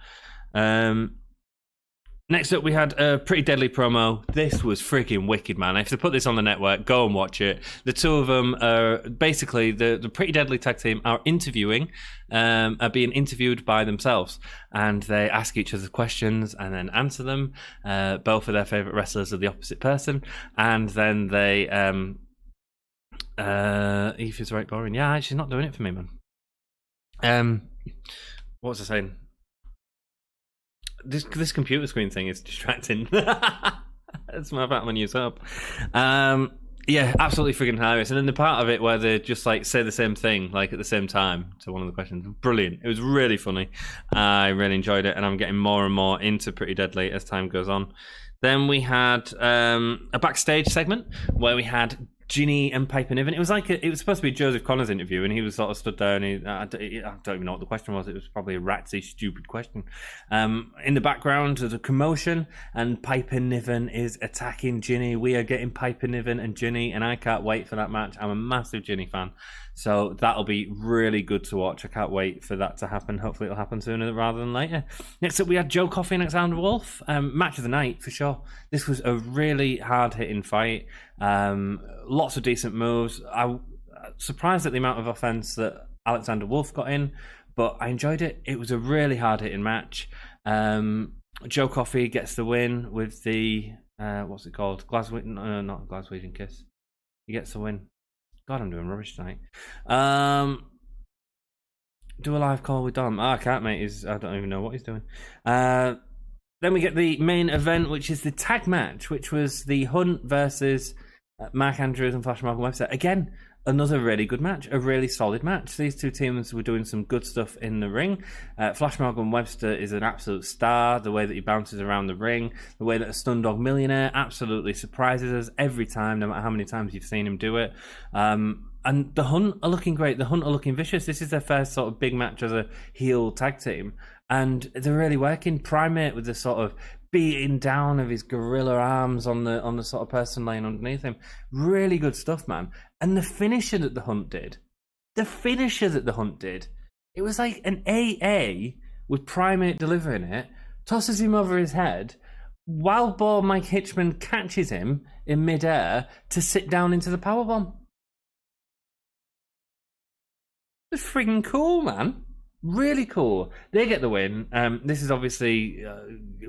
Next up, we had a Pretty Deadly promo. This was freaking wicked, man. If they put this on the network, go and watch it. The two of them are basically the Pretty Deadly tag team are are being interviewed by themselves, and they ask each other questions and then answer them. Both of their favorite wrestlers are the opposite person, and then they Iive is right boring. Yeah, she's not doing it for me, man. What was I saying? This computer screen thing is distracting. That's my Batman use up. Yeah, absolutely freaking hilarious. And then the part of it where they just like say the same thing like at the same time to one of the questions, brilliant. It was really funny. I really enjoyed it, and I'm getting more and more into Pretty Deadly as time goes on. Then we had a backstage segment where we had Gimme and Piper Niven. It was supposed to be Joseph Connor's interview, and he was sort of stood there, and I don't even know what the question was. It was probably a ratsy, stupid question. In the background, there's a commotion, and Piper Niven is attacking Gimme. We are getting Piper Niven and Gimme, and I can't wait for that match. I'm a massive Gimme fan, so that'll be really good to watch. I can't wait for that to happen. Hopefully it'll happen sooner rather than later. Next up, we had Joe Coffey and Alexander Wolfe. Match of the night, for sure. This was a really hard-hitting fight. Lots of decent moves. I'm surprised at the amount of offense that Alexander Wolfe got in, but I enjoyed it. It was a really hard-hitting match. Joe Coffey gets the win with the what's it called? Not Glaswegian kiss. He gets the win. God, I'm doing rubbish tonight. Do a live call with Dom. I can't, mate. I don't even know what he's doing. Then we get the main event, which is the tag match, which was the Hunt versus Mark Andrews and Flash Morgan Webster. Again, another really good match, a really solid match. These two teams were doing some good stuff in the ring. Flash Morgan Webster is an absolute star. The way that he bounces around the ring, the way that a Stun Dog Millionaire absolutely surprises us every time, no matter how many times you've seen him do it. And the Hunt are looking great. The Hunt are looking vicious. This is their first sort of big match as a heel tag team, and they're really working. Primate with the sort of beating down of his gorilla arms on the sort of person laying underneath him. Really good stuff, man. And the finisher that the Hunt did, it was like an AA with Primate delivering it, tosses him over his head, Wild Boar Mike Hitchman catches him in midair to sit down into the powerbomb. It's freaking cool, man. Really cool. They get the win. This is obviously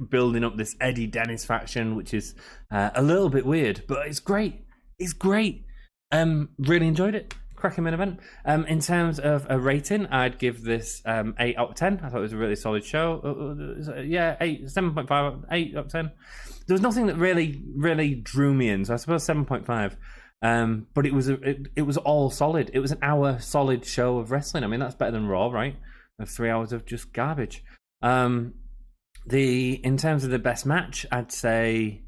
building up this Eddie Dennis faction, which is a little bit weird, but it's great. It's great. Really enjoyed it. Cracking main event. In terms of a rating, I'd give this 8 out of 10. I thought it was a really solid show. 7.5, 8 out of 10. There was nothing that really drew me in, so I suppose 7.5. But it was all solid. It was an hour solid show of wrestling. I mean, that's better than Raw, right? Of 3 hours of just garbage. In terms of the best match, I'd say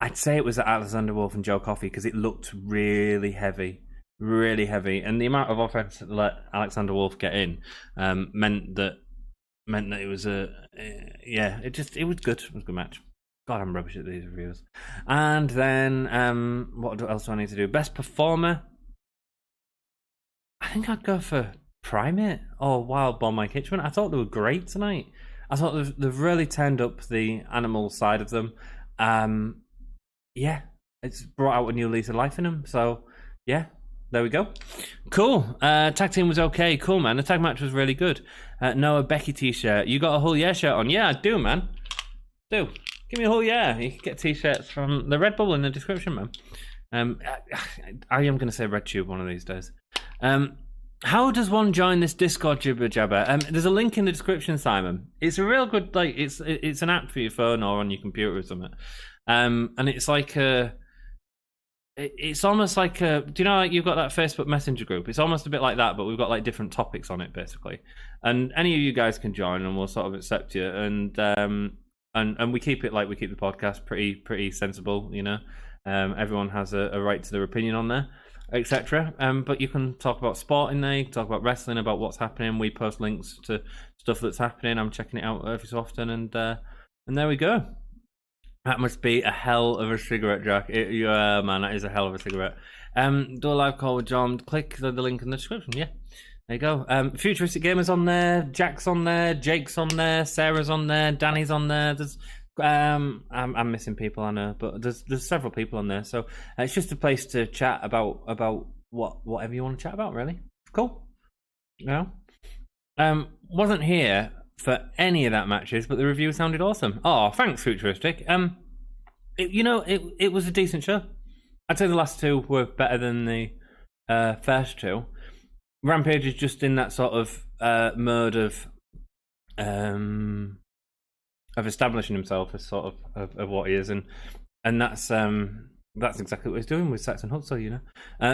it was Alexander Wolfe and Joe Coffey, because it looked really heavy, and the amount of offense that let Alexander Wolfe get in meant that it was it was good. It was a good match. God, I'm rubbish at these reviews. And then what else do I need to do? Best performer. I think I'd go for Primate or Wild Boar Mike Hitchman. I thought they were great tonight. I thought they've really turned up the animal side of them. It's brought out a new lease of life in them. So, yeah, there we go. Cool. Tag team was okay. Cool, man. The tag match was really good. Noah Becky t-shirt. You got a whole yeah shirt on? Yeah, I do, man. Do. Give me a whole yeah. You can get t-shirts from the Red Bubble in the description, man. I am going to say Red Tube one of these days. How does one join this Discord jibber jabber? There's a link in the description, Simon. It's a real good, like, it's an app for your phone or on your computer or something. And it's like it's almost like do you know, like, you've got that Facebook Messenger group? It's almost a bit like that, but we've got like different topics on it basically. And any of you guys can join, and we'll sort of accept you. And we keep it like we keep the podcast pretty sensible, you know. Everyone has a right to their opinion on there, etc. But you can talk about sport in there, you can talk about wrestling, about what's happening. We post links to stuff that's happening. I'm checking it out every so often, and And there we go. That must be a hell of a cigarette, Jack. Yeah, man, that is a hell of a cigarette. Do a live call with John. Click the link in the description. Yeah, there you go. Futuristic Gamers on there. Jack's on there. Jake's on there. Sarah's on there. Danny's on there. There's I'm missing people, I know, but there's several people on there. So it's just a place to chat about whatever you want to chat about. Really cool. Yeah. Wasn't here for any of that matches, but the review sounded awesome. Oh, thanks, Futuristic. It was a decent show. I'd say the last two were better than the first two. Rampage is just in that sort of mode of establishing himself as sort of what he is, and that's exactly what he's doing with Saxon Huxley, you know.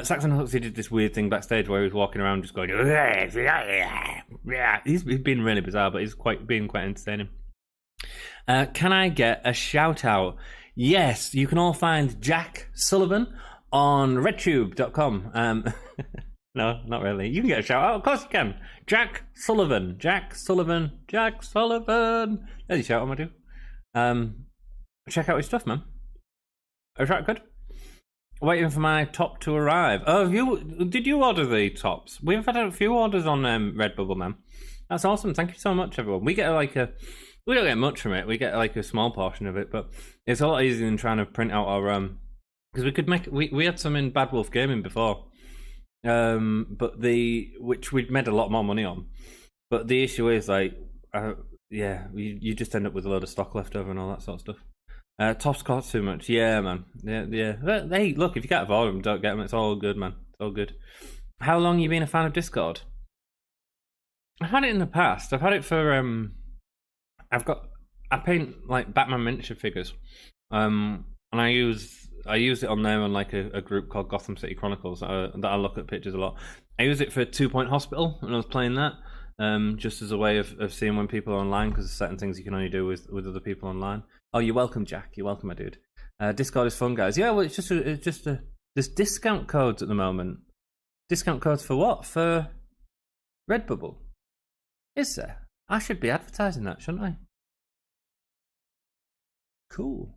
Saxon Huxley did this weird thing backstage where he was walking around just going, yeah. He's been really bizarre, but he's being quite entertaining. Can I get a shout out? Yes, you can all find Jack Sullivan on redtube.com. No, not really. You can get a shout out. Of course you can. Jack Sullivan. There's your shout out, my dude. Check out his stuff, man. Is that good? Waiting for my top to arrive. Oh, did you order the tops? We've had a few orders on Redbubble, man. That's awesome. Thank you so much, everyone. We don't get much from it. We get like a small portion of it, but it's a lot easier than trying to print out our because we had some in Bad Wolf Gaming before, but which we'd made a lot more money on. But the issue is you just end up with a load of stock left over and all that sort of stuff. Tops cost too much. Yeah, man. Yeah. Hey, look, if you can't afford them, don't get them. It's all good, man. It's all good. How long have you been a fan of Discord? I've had it in the past. I've had it for I paint like Batman miniature figures, and I use it on there on like a group called Gotham City Chronicles that I look at pictures a lot. I use it for 2 Point Hospital when I was playing that, just as a way of seeing when people are online, because there's certain things you can only do with other people online. Oh, you're welcome, Jack. You're welcome, my dude. Discord is fun, guys. Yeah, well, it's just there's discount codes at the moment. Discount codes for what? For Redbubble? Is there? I should be advertising that, shouldn't I? Cool.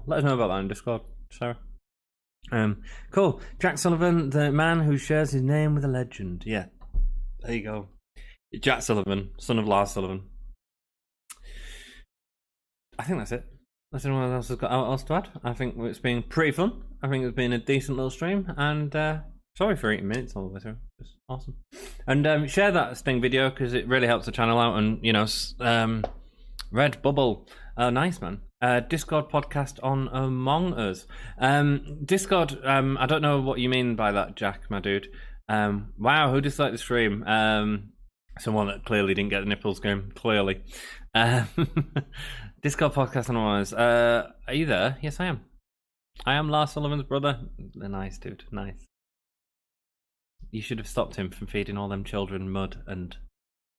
Let us know about that in Discord, Sarah. Cool. Jack Sullivan, the man who shares his name with a legend. Yeah, there you go. Jack Sullivan, son of Lars Sullivan. I think that's it. Unless anyone else has got else to add. I think it's been pretty fun. I think it's been a decent little stream, and sorry for 80 minutes all the way through. It's awesome. And share that Sting video because it really helps the channel out. And Redbubble, nice, man. Discord podcast on Among Us. Discord. I don't know what you mean by that, Jack, my dude. Wow, who disliked the stream? Someone that clearly didn't get the nipples game. Clearly. Discord podcast on Among Us. Are you there? Yes, I am. I am Lars Sullivan's brother. Nice, dude. Nice. You should have stopped him from feeding all them children mud and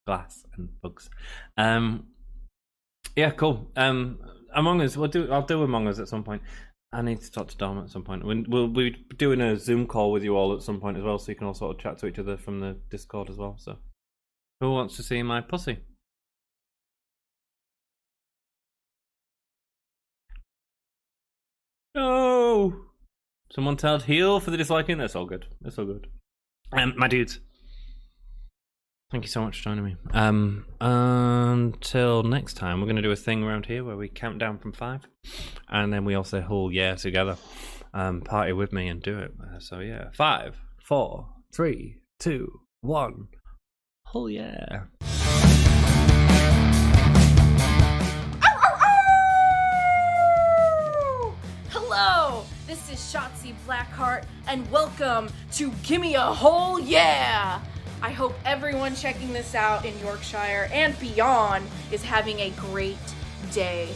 glass and bugs. Yeah, cool. Among Us, I'll do Among Us at some point. I need to talk to Dom at some point. We'll be doing a Zoom call with you all at some point as well, so you can all sort of chat to each other from the Discord as well. So, who wants to see my pussy? No! Someone told heal for the disliking. That's all good. That's all good. My dudes, thank you so much for joining me. Until next time, we're going to do a thing around here where we count down from 5, and then we all say "whole yeah" together. Party with me and do it. So yeah, 5, 4, 3, 2, 1. Whole yeah. Hello, this is Shotzi Blackheart, and welcome to Gimme a Whole Yeah! I hope everyone checking this out in Yorkshire and beyond is having a great day.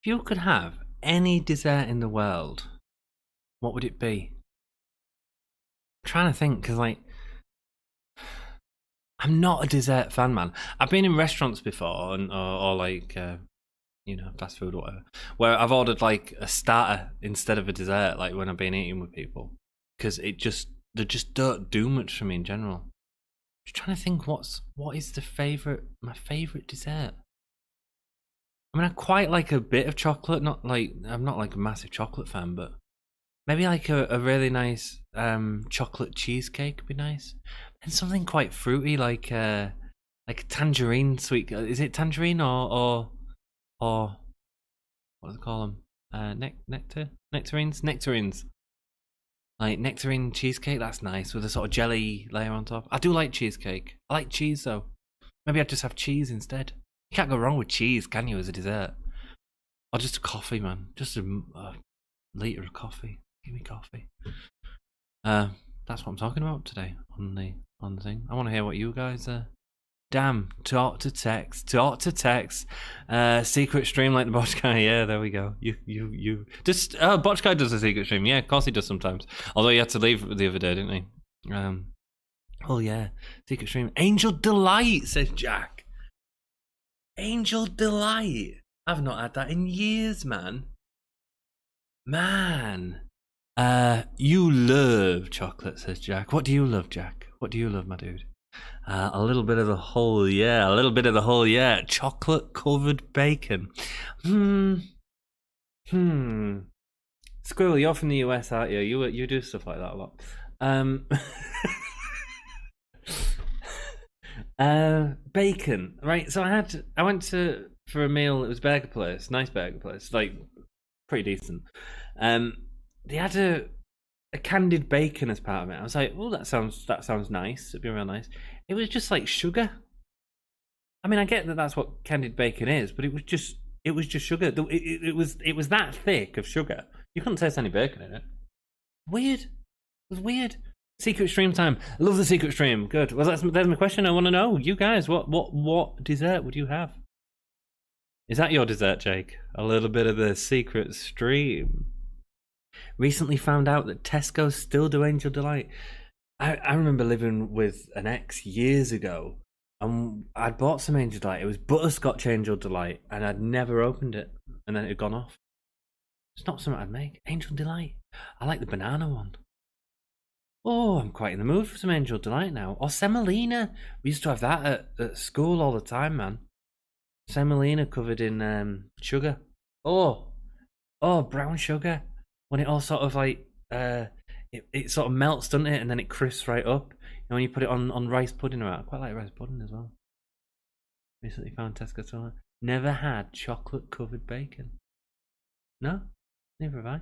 If you could have any dessert in the world, what would it be? I'm trying to think, because I'm not a dessert fan, man. I've been in restaurants before, or fast food or whatever, where I've ordered like a starter instead of a dessert, like when I've been eating with people. because they just don't do much for me in general. Just trying to think what is my favourite dessert. I mean, I quite like a bit of chocolate. I'm not like a massive chocolate fan, but maybe like a really nice chocolate cheesecake would be nice, and something quite fruity like a tangerine sweet. Is it tangerine or what do they call them? Nectarines. Like nectarine cheesecake, that's nice with a sort of jelly layer on top. I do like cheesecake. I like cheese though. Maybe I'd just have cheese instead. You can't go wrong with cheese, can you, as a dessert? Or just a coffee, man. Just a litre of coffee. Give me coffee. That's what I'm talking about today on the thing. I want to hear what you guys Damn, talk to text. Secret stream like the Botch guy. Yeah, there we go. You just Botch guy does a secret stream. Yeah, of course he does sometimes. Although he had to leave the other day, didn't he? Oh yeah, secret stream. Angel Delight, says Jack. Angel Delight. I've not had that in years, man. You love chocolate, says Jack. What do you love, Jack? What do you love, my dude? A little bit of the whole, yeah. Chocolate covered bacon. Squirrel, you're from the US, aren't you? You do stuff like that a lot. Bacon, right? So I went for a meal. It was burger place, nice burger place, like pretty decent. They had a candied bacon as part of it. I was like, oh, that sounds nice. It'd be real nice. It was just like sugar. I mean, I get that that's what candied bacon is, but it was just sugar. It was that thick of sugar. You couldn't taste any bacon in it. Weird. It was weird. Secret stream time. I love the secret stream. Good. Well, there's my question. I want to know, you guys, what dessert would you have? Is that your dessert, Jake? A little bit of the secret stream. Recently found out that Tesco still do Angel Delight. I remember living with an ex years ago, and I'd bought some Angel Delight. It was butterscotch Angel Delight, and I'd never opened it, and then it had gone off. It's not something I'd make. Angel Delight. I like the banana one. Oh, I'm quite in the mood for some Angel Delight now. Or semolina. We used to have that at school all the time, man. Semolina covered in sugar. Oh, brown sugar. When it all sort of like it sort of melts, doesn't it? And then it crisps right up. And when you put it on rice pudding, I quite like rice pudding as well. Recently found Tesco toilet. Never had chocolate covered bacon. No, never have I.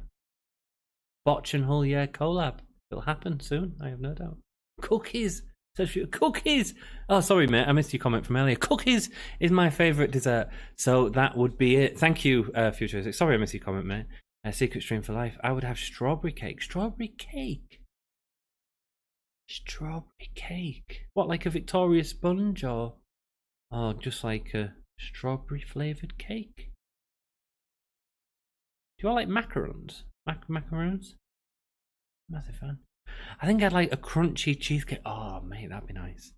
Botch and Hull, yeah, collab. It'll happen soon, I have no doubt. Cookies. Cookies. Oh, sorry, mate. I missed your comment from earlier. Cookies is my favourite dessert. So that would be it. Thank you, Futuristic. Sorry, I missed your comment, mate. Secret stream for life. I would have strawberry cake. Strawberry cake. Strawberry cake. What, like a Victoria sponge or just like a strawberry flavoured cake? Do you all like macarons? Macarons? Massive fan. I think I'd like a crunchy cheesecake. Oh, mate, that'd be nice.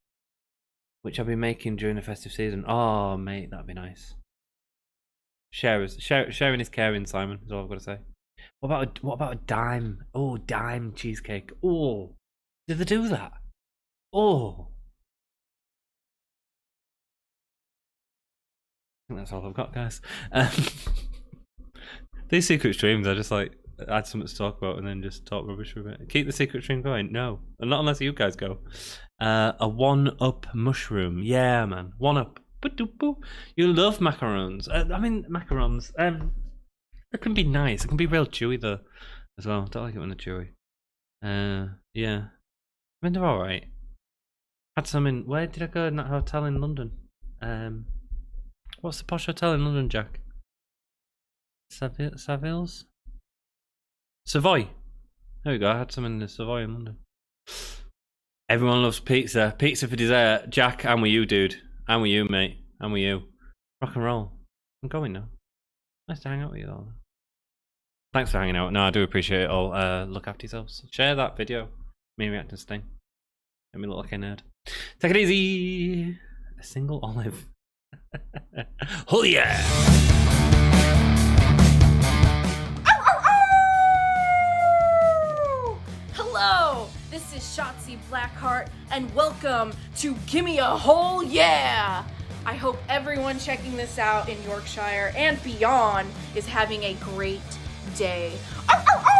Which I'll be making during the festive season. Oh, mate, that'd be nice. Sharing is caring, Simon, is all I've got to say. What about a dime? Oh, dime cheesecake. Oh, did they do that? Oh. I think that's all I've got, guys. These secret streams are just like, add something to talk about and then just talk rubbish for a bit. Keep the secret stream going. No, and not unless you guys go. A 1-up mushroom. Yeah, man. 1-up. You love macarons. I mean, macarons. It can be nice. It can be real chewy though, as well. Don't like it when they're chewy. Yeah. I mean, they're all right. Had some in. Where did I go? In that hotel in London. What's the posh hotel in London, Jack? Savills. Savoy. There we go. I had some in the Savoy in London. Everyone loves pizza. Pizza for dessert. Jack, I'm with you, dude. I'm with you, mate. I'm with you. Rock and roll. I'm going now. Nice to hang out with you all. Thanks for hanging out. No, I do appreciate it all. Look after yourselves. Share that video. Me reacting to Sting. Make me look like a nerd. Take it easy. A single olive. Oh yeah! Hello This is Shotzi Blackheart, and welcome to Gimme a Whole Yeah! I hope everyone checking this out in Yorkshire and beyond is having a great day. Arr, arr, arr!